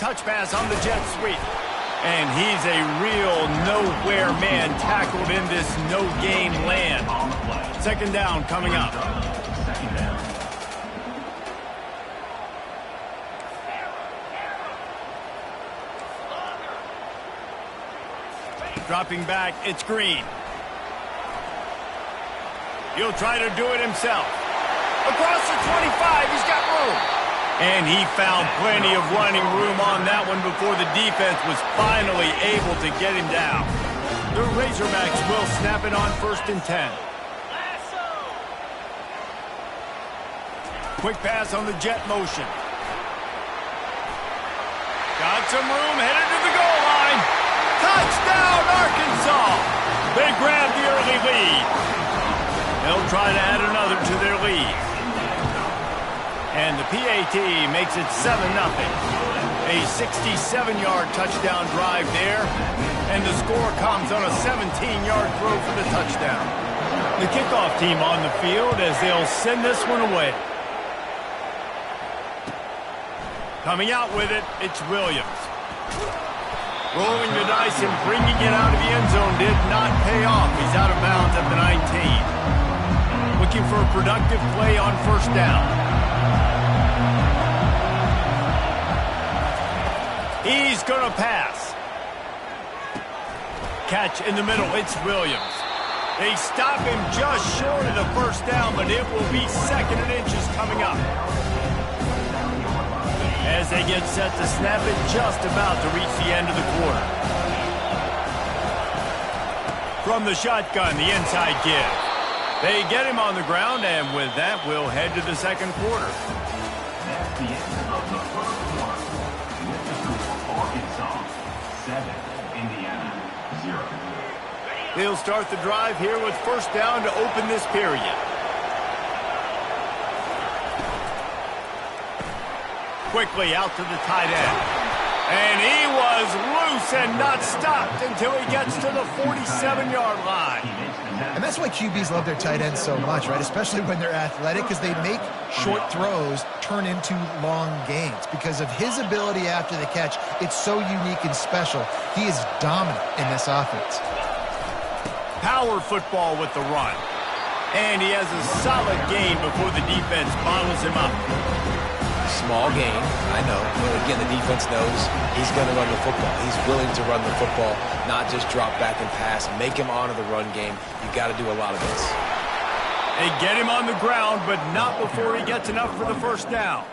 Touch pass on the jet sweep. And he's a real nowhere man tackled in this no-gain land. Second down coming up. Dropping back, it's Green. He'll try to do it himself. Across the 25, he's got room. And he found plenty of running room on that one before the defense was finally able to get him down. The Razorbacks will snap it on 1st and 10. Quick pass on the jet motion. Got some room, headed to the goal line. Touchdown, Arkansas! They grab the early lead. They'll try to add another to their lead. And the PAT makes it 7-0. A 67-yard touchdown drive there, and the score comes on a 17-yard throw for the touchdown. The kickoff team on the field as they'll send this one away. Coming out with it, it's Williams. Rolling the dice and bringing it out of the end zone did not pay off. He's out of bounds at the 19. Looking for a productive play on first down. He's going to pass. Catch in the middle. It's Williams. They stop him just short of the first down, but it will be 2nd and inches coming up. As they get set to snap it, just about to reach the end of the quarter. From the shotgun, the inside give. They get him on the ground, and with that, we'll head to the second quarter. That's the end of the first quarter. With the score, Arkansas 7, Indiana 0. They'll start the drive here with first down to open this period. Quickly out to the tight end. And he was loose and not stopped until he gets to the 47-yard line. And that's why QBs love their tight ends so much, right? Especially when they're athletic, because they make short throws turn into long gains. Because of his ability after the catch, it's so unique and special. He is dominant in this offense. Power football with the run. And he has a solid gain before the defense bottles him up. Small gain, I know. But again, the defense knows he's going to run the football. He's willing to run the football, not just drop back and pass. Make him honor the run game. You've got to do a lot of this. They get him on the ground, but not before he gets enough for the first down.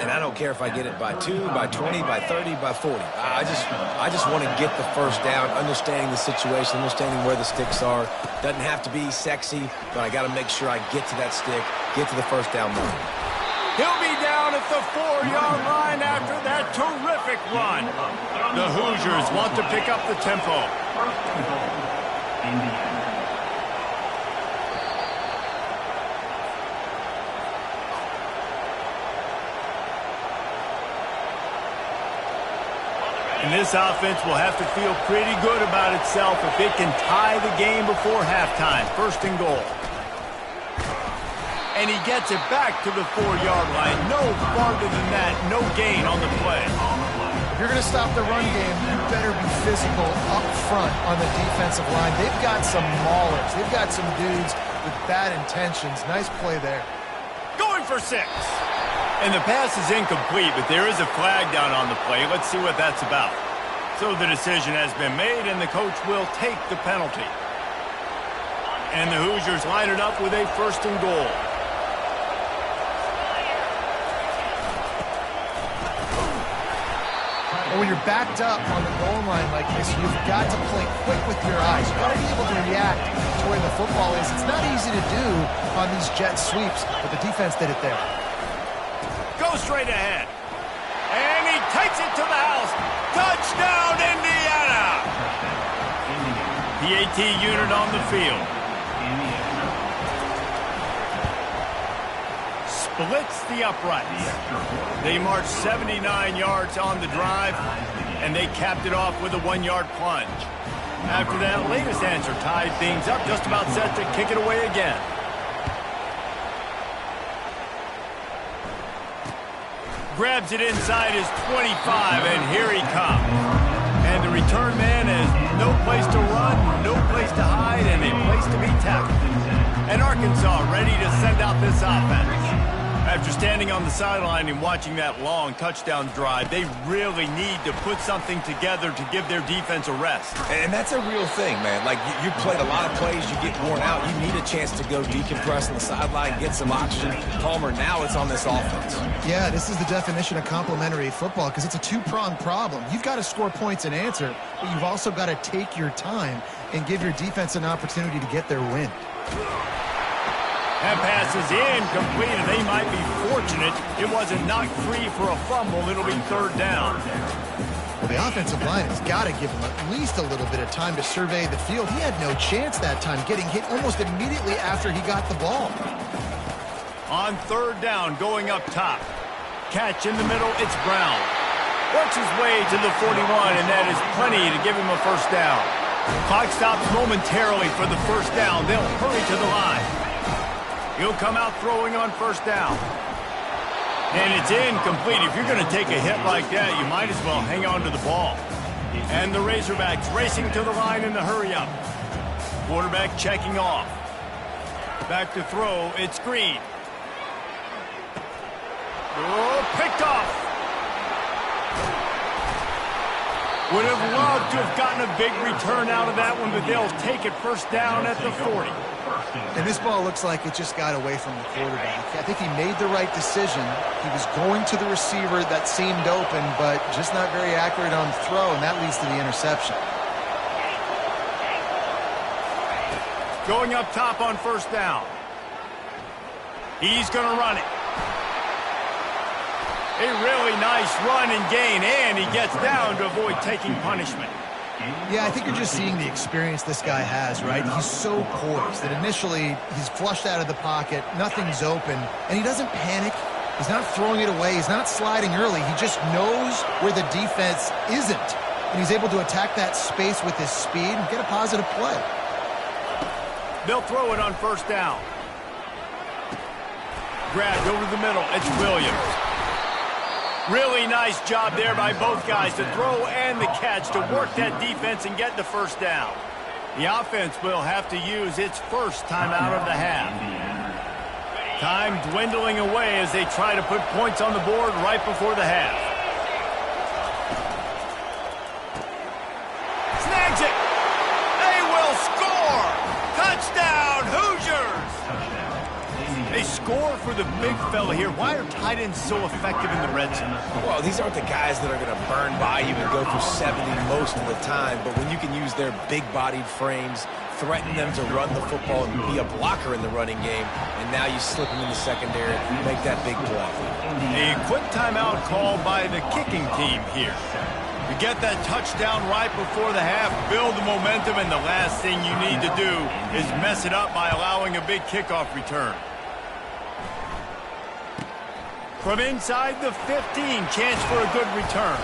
And I don't care if I get it by 2, by 20, by 30, by 40. I just want to get the first down, understanding the situation, understanding where the sticks are. Doesn't have to be sexy, but I got to make sure I get to that stick, get to the first down moment. He'll be down at the 4-yard line after that terrific run. The Hoosiers want to pick up the tempo. First and goal, Indiana. And this offense will have to feel pretty good about itself if it can tie the game before halftime. First and goal. And he gets it back to the 4-yard line. No farther than that. No gain on the play. If you're going to stop the run game, you better be physical up front on the defensive line. They've got some maulers. They've got some dudes with bad intentions. Nice play there. Going for 6. And the pass is incomplete, but there is a flag down on the play. Let's see what that's about. So the decision has been made, and the coach will take the penalty. And the Hoosiers line it up with a first and goal. And when you're backed up on the goal line like this, you've got to play quick with your eyes. You've got to be able to react to where the football is. It's not easy to do on these jet sweeps, but the defense did it there. Go straight ahead. And he takes it to the house. Touchdown, Indiana! The AT unit on the field. Splits the uprights. They marched 79 yards on the drive, and they capped it off with a 1-yard plunge. After that latest answer tied things up, just about set to kick it away again. Grabs it inside his 25, and here he comes. And the return man has no place to run, no place to hide, and a place to be tackled. And Arkansas ready to send out this offense. After standing on the sideline and watching that long touchdown drive, they really need to put something together to give their defense a rest. And that's a real thing, man. Like, you played a lot of plays, you get worn out, you need a chance to go decompress on the sideline, get some oxygen. Palmer, now it's on this offense. Yeah, this is the definition of complementary football because it's a two-pronged problem. You've got to score points and answer, but you've also got to take your time and give your defense an opportunity to get their win. That pass is incomplete, and they might be fortunate it wasn't knocked free for a fumble. It'll be third down. Well, the offensive line has got to give him at least a little bit of time to survey the field. He had no chance that time, getting hit almost immediately after he got the ball. On third down, going up top. Catch in the middle, it's Brown. Works his way to the 41, and that is plenty to give him a first down. Clock stops momentarily for the first down. They'll hurry to the line. He'll come out throwing on first down. And it's incomplete. If you're going to take a hit like that, you might as well hang on to the ball. And the Razorbacks racing to the line in the hurry-up. Quarterback checking off. Back to throw. It's Green. Oh, picked off. Would have loved to have gotten a big return out of that one, but they'll take it first down at the 40. And this ball looks like it just got away from the quarterback. I think he made the right decision. He was going to the receiver that seemed open, but just not very accurate on the throw, and that leads to the interception. Going up top on first down. He's going to run it. A really nice run and gain, and he gets down to avoid taking punishment. Yeah, I think you're just seeing the experience this guy has, right? He's so poised that initially he's flushed out of the pocket, nothing's open, and he doesn't panic. He's not throwing it away. He's not sliding early. He just knows where the defense isn't, and he's able to attack that space with his speed and get a positive play. They'll throw it on first down. Grabbed over the middle. It's Williams. Really nice job there by both guys to throw and the catch to work that defense and get the first down. The offense will have to use its first timeout of the half. Time dwindling away as they try to put points on the board right before the half. Snags it! They will score! Touchdown, Hoosiers! They score for the big fella here. Why are tight ends so effective in the red zone? Well, these aren't the guys that are going to burn by you and go for 70 most of the time, but when you can use their big-bodied frames, threaten them to run the football and be a blocker in the running game, and now you slip them in the secondary and make that big play. A quick timeout call by the kicking team here. You get that touchdown right before the half, build the momentum, and the last thing you need to do is mess it up by allowing a big kickoff return. From inside the 15, chance for a good return.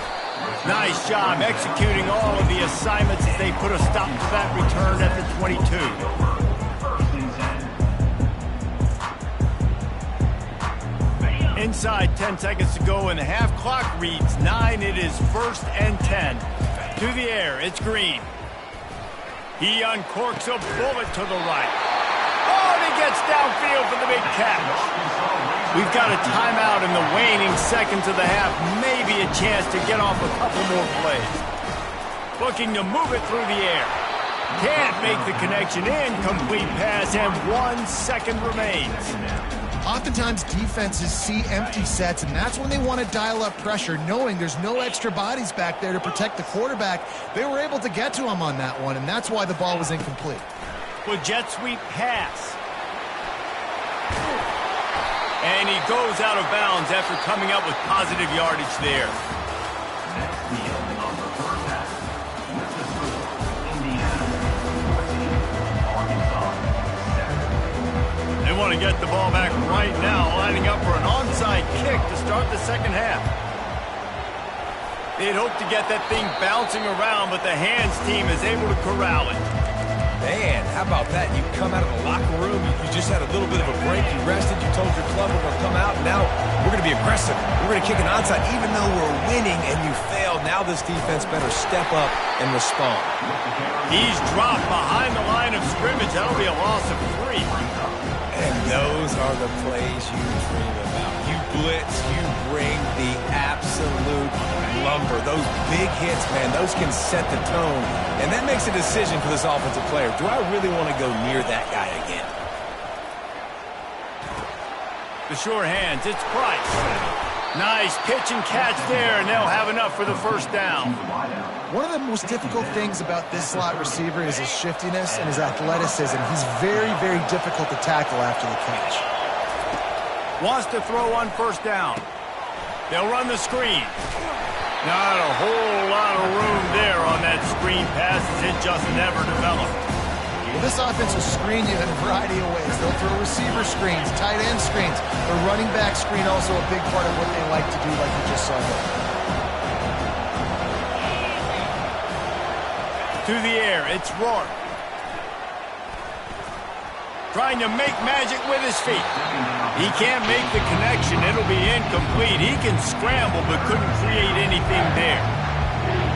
Nice job executing all of the assignments as they put a stop to that return at the 22. Inside 10 seconds to go, and the half clock reads 9. It is 1st and 10. To the air, it's Green. He uncorks a bullet to the right. Oh, and he gets downfield for the big catch. We've got a timeout in the waning seconds of the half. Maybe a chance to get off a couple more plays. Looking to move it through the air. Can't make the connection. Incomplete pass, and 1 second remains. Oftentimes defenses see empty sets, and that's when they want to dial up pressure, knowing there's no extra bodies back there to protect the quarterback. They were able to get to him on that one, and that's why the ball was incomplete. With jet sweep pass. And he goes out of bounds after coming up with positive yardage there. They want to get the ball back right now, lining up for an onside kick to start the second half. They'd hoped to get that thing bouncing around, but the hands team is able to corral it. Man, how about that? You come out of the locker room, you just had a little bit of a break, you rested, you told your club we're going to come out, and now we're going to be aggressive. We're going to kick an onside, even though we're winning and you failed. Now this defense better step up and respond. He's dropped behind the line of scrimmage. That'll be a loss of 3. And those are the plays you dream about. You blitz, you bring the absolute lumber. Those big hits, man, those can set the tone. And that makes a decision for this offensive player. Do I really want to go near that guy again? The sure hands, it's Price. Nice pitch and catch there, and they'll have enough for the first down. One of the most difficult things about this slot receiver is his shiftiness and his athleticism. He's very, very difficult to tackle after the catch. Wants to throw on first down. They'll run the screen. Not a whole lot of room there on that screen pass as it just never developed. Well, this offense will screen you in a variety of ways. They'll throw receiver screens, tight end screens. The running back screen also a big part of what they like to do, like you just saw there. through the air. It's Rourke. Trying to make magic with his feet. He can't make the connection. It'll be incomplete. He can scramble but couldn't create anything there.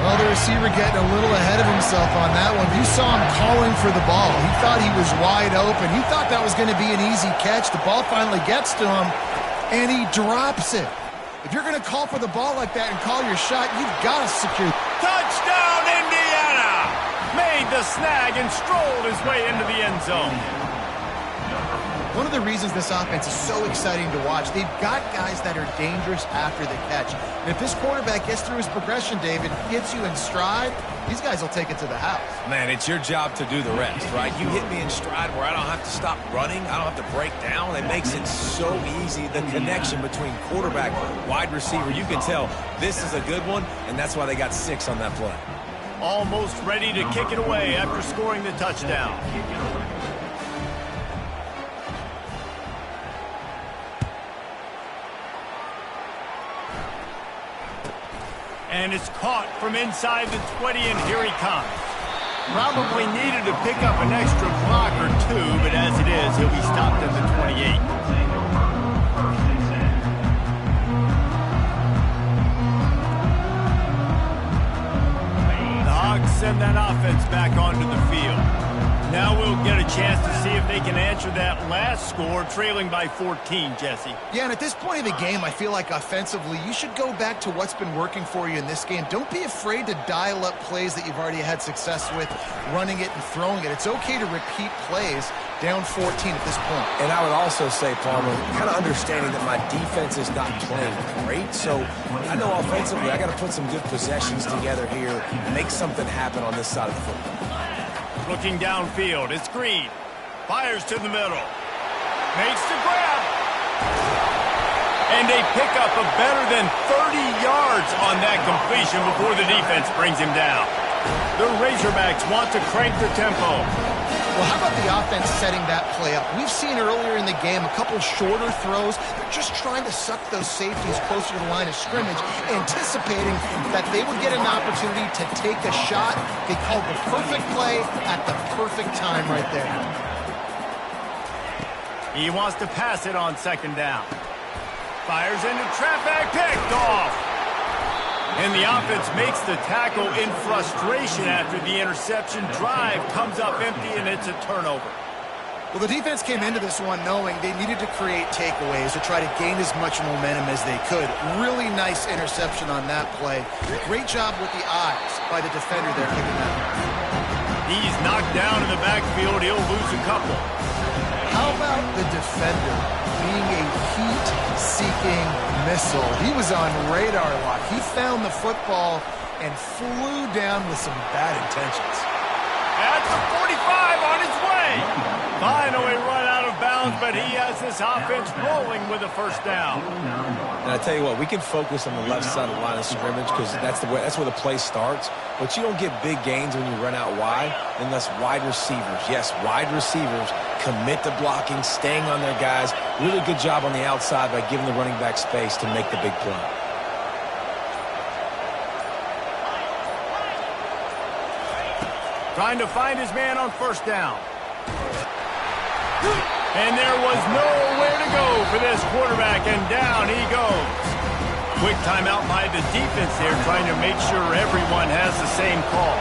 Well, the receiver getting a little ahead of himself on that one. You saw him calling for the ball. He thought he was wide open. He thought that was going to be an easy catch. The ball finally gets to him, and he drops it. If you're going to call for the ball like that and call your shot, you've got to secure. Touchdown, Indiana! Made the snag and strolled his way into the end zone. One of the reasons this offense is so exciting to watch, they've got guys that are dangerous after the catch. And if this quarterback gets through his progression, David, gets you in stride, these guys will take it to the house. Man, it's your job to do the rest, right? You hit me in stride where I don't have to stop running. I don't have to break down. It makes it so easy. The connection between quarterback, wide receiver, you can tell this is a good one, and that's why they got 6 on that play. Almost ready to kick it away after scoring the touchdown. And it's caught from inside the 20, and here he comes. Probably needed to pick up an extra block or 2, but as it is, he'll be stopped at the 28. The Hogs send that offense back onto the field. Now we'll get a chance to see if they can answer that last score, trailing by 14, Jesse. Yeah, and at this point of the game, I feel like offensively, you should go back to what's been working for you in this game. Don't be afraid to dial up plays that you've already had success with, running it and throwing it. It's okay to repeat plays down 14 at this point. And I would also say, Palmer, kind of understanding that my defense is not playing great, so I know offensively I got to put some good possessions together here, make something happen on this side of the football. Looking downfield, it's Green. Fires to the middle. Makes the grab. And they pick up a better than 30 yards on that completion before the defense brings him down. The Razorbacks want to crank the tempo. Well, how about the offense setting that play up? We've seen earlier in the game a couple shorter throws. They're just trying to suck those safeties closer to the line of scrimmage, anticipating that they would get an opportunity to take a shot. They called the perfect play at the perfect time right there. He wants to pass it on second down. Fires into traffic, picked off. And the offense makes the tackle in frustration after the interception. Drive comes up empty, and it's a turnover. Well, the defense came into this one knowing they needed to create takeaways to try to gain as much momentum as they could. Really nice interception on that play. Great job with the eyes by the defender there picking that up. He's knocked down in the backfield. He'll lose a couple. How about the defender being a heat-seeking missile? He was on radar lock. He found the football and flew down with some bad intentions. At the 45 on his way. Finally run out of bounds, but he has this offense rolling with a first down. And I tell you what, we can focus on the left side of the line of scrimmage because that's where the play starts. But you don't get big gains when you run out wide unless wide receivers, yes, wide receivers, commit to blocking, staying on their guys. Really good job on the outside by giving the running back space to make the big play. Trying to find his man on first down. And there was nowhere to go for this quarterback, and down he goes. Quick timeout by the defense there, trying to make sure everyone has the same call.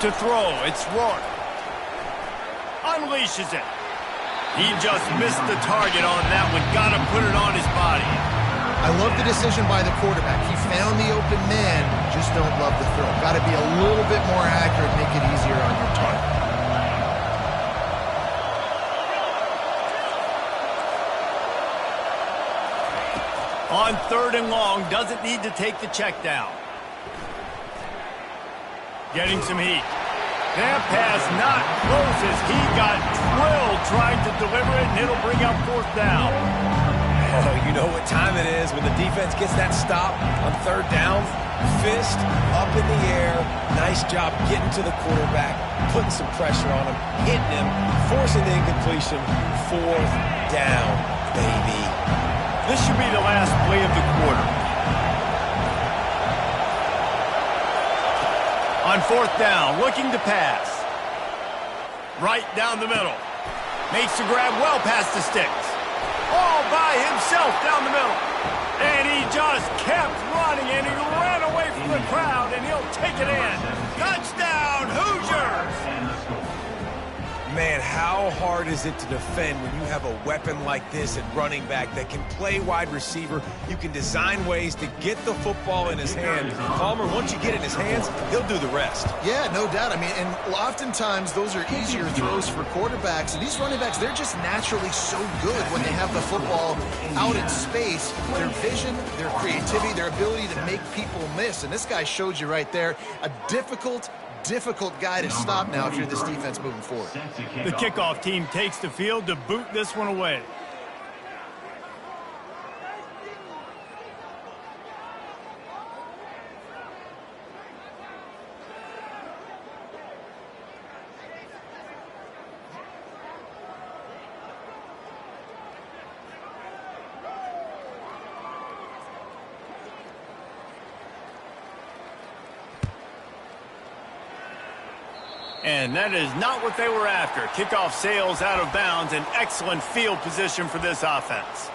To throw, it's Rourke. Unleashes it. He just missed the target on that one. Got to put it on his body. I love the decision by the quarterback. He found the open man, just don't love the throw. Got to be a little bit more accurate, make it easier on your target. On third and long, doesn't need to take the check down. Getting some heat. That pass not close as he got drilled trying to deliver it, and it'll bring up fourth down. Oh, you know what time it is when the defense gets that stop on third down. Fist up in the air. Nice job getting to the quarterback, putting some pressure on him, hitting him, forcing the incompletion. Fourth down, baby. This should be the last play of the quarter. On fourth down, looking to pass. Right down the middle. Makes the grab well past the sticks. All by himself down the middle. And he just kept running, and he ran away from the crowd, and he'll take it in. Touchdown, Hoosiers! Man, how hard is it to defend when you have a weapon like this at running back that can play wide receiver? You can design ways to get the football in his hand. Palmer, once you get it in his hands, he'll do the rest. Yeah, no doubt. I mean, and oftentimes those are easier throws for quarterbacks. And these running backs, they're just naturally so good when they have the football out in space. Their vision, their creativity, their ability to make people miss. And this guy showed you right there a difficult guy to stop now if you're this defense moving forward. The kickoff team takes the field to boot this one away. And that is not what they were after. Kickoff sails out of bounds, an excellent field position for this offense.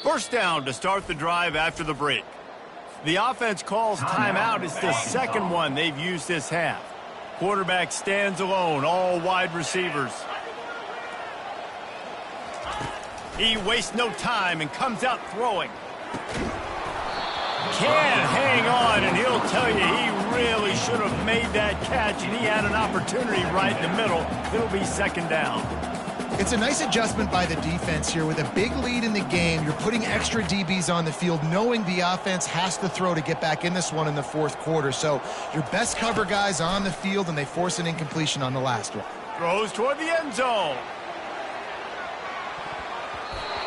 First down to start the drive after the break. The offense calls timeout. It's the second one they've used this half. Quarterback stands alone, all wide receivers. He wastes no time and comes out throwing. Can't hang on, and he'll tell you he really should have made that catch, and he had an opportunity right in the middle. It'll be second down. It's a nice adjustment by the defense here. With a big lead in the game, you're putting extra DBs on the field, knowing the offense has to throw to get back in this one in the fourth quarter. So your best cover guys on the field, and they force an incompletion on the last one. Throws toward the end zone.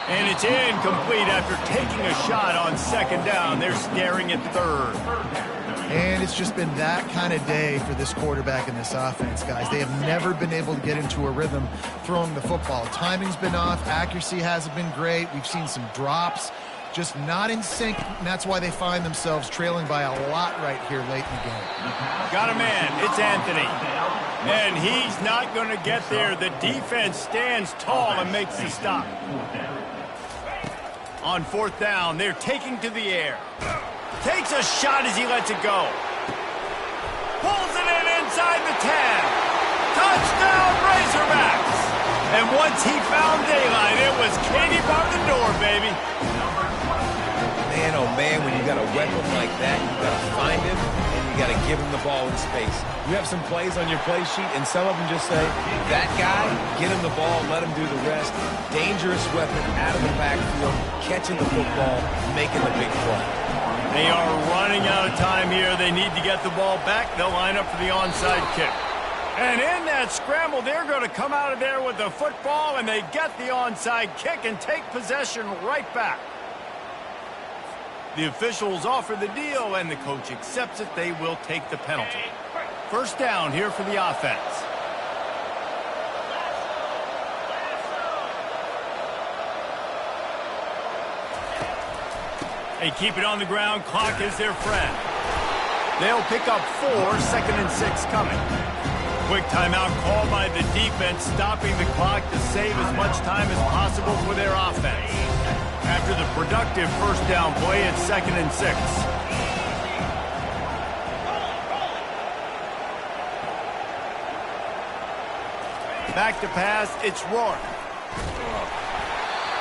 And it's incomplete after taking a shot on second down. They're staring at third. And it's just been that kind of day for this quarterback and this offense, guys. They have never been able to get into a rhythm throwing the football. Timing's been off. Accuracy hasn't been great. We've seen some drops. Just not in sync, and that's why they find themselves trailing by a lot right here late in the game. Got a man. It's Anthony. And he's not going to get there. The defense stands tall and makes the stop. On fourth down, they're taking to the air. Takes a shot as he lets it go. Pulls it in inside the 10. Touchdown, Razorbacks! And once he found daylight, it was Katie bar the door, baby. Man, oh man, when you got a weapon like that, you got to find him, and you got to give him the ball in space. You have some plays on your play sheet, and some of them just say, that guy, get him the ball, let him do the rest. Dangerous weapon out of the backfield, catching the football, making the big play. They are running out of time here. They need to get the ball back. They'll line up for the onside kick. And in that scramble, they're going to come out of there with the football, and they get the onside kick and take possession right back. The officials offer the deal, and the coach accepts it. They will take the penalty. First down here for the offense. They keep it on the ground. Clock is their friend. They'll pick up 4, second and 6 coming. Quick timeout call by the defense, stopping the clock to save as much time as possible for their offense. After the productive first down play, it's second and 6. Back to pass, it's Rourke.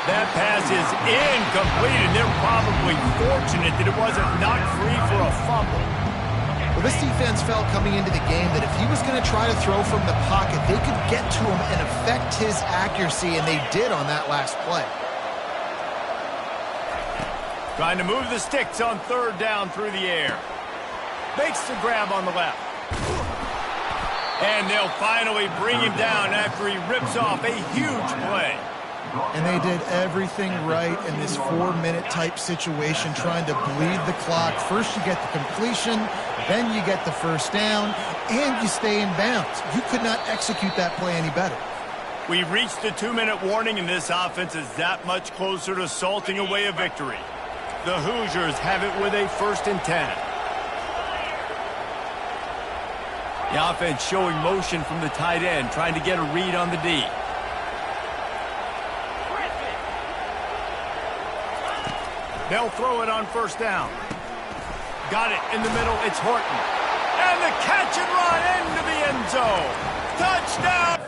That pass is incomplete, and they're probably fortunate that it wasn't knocked free for a fumble. Well, this defense felt coming into the game that if he was going to try to throw from the pocket, they could get to him and affect his accuracy, and they did on that last play. Trying to move the sticks on third down through the air. Makes the grab on the left. And they'll finally bring him down after he rips off a huge play. And they did everything right in this 4-minute type situation, trying to bleed the clock. First you get the completion, then you get the first down, and you stay in bounds. You could not execute that play any better. We've reached the 2-minute warning, and this offense is that much closer to salting away a victory. The Hoosiers have it with a 1st and 10. The offense showing motion from the tight end, trying to get a read on the D. They'll throw it on 1st down. Got it in the middle. It's Horton. And the catch and run into the end zone. Touchdown!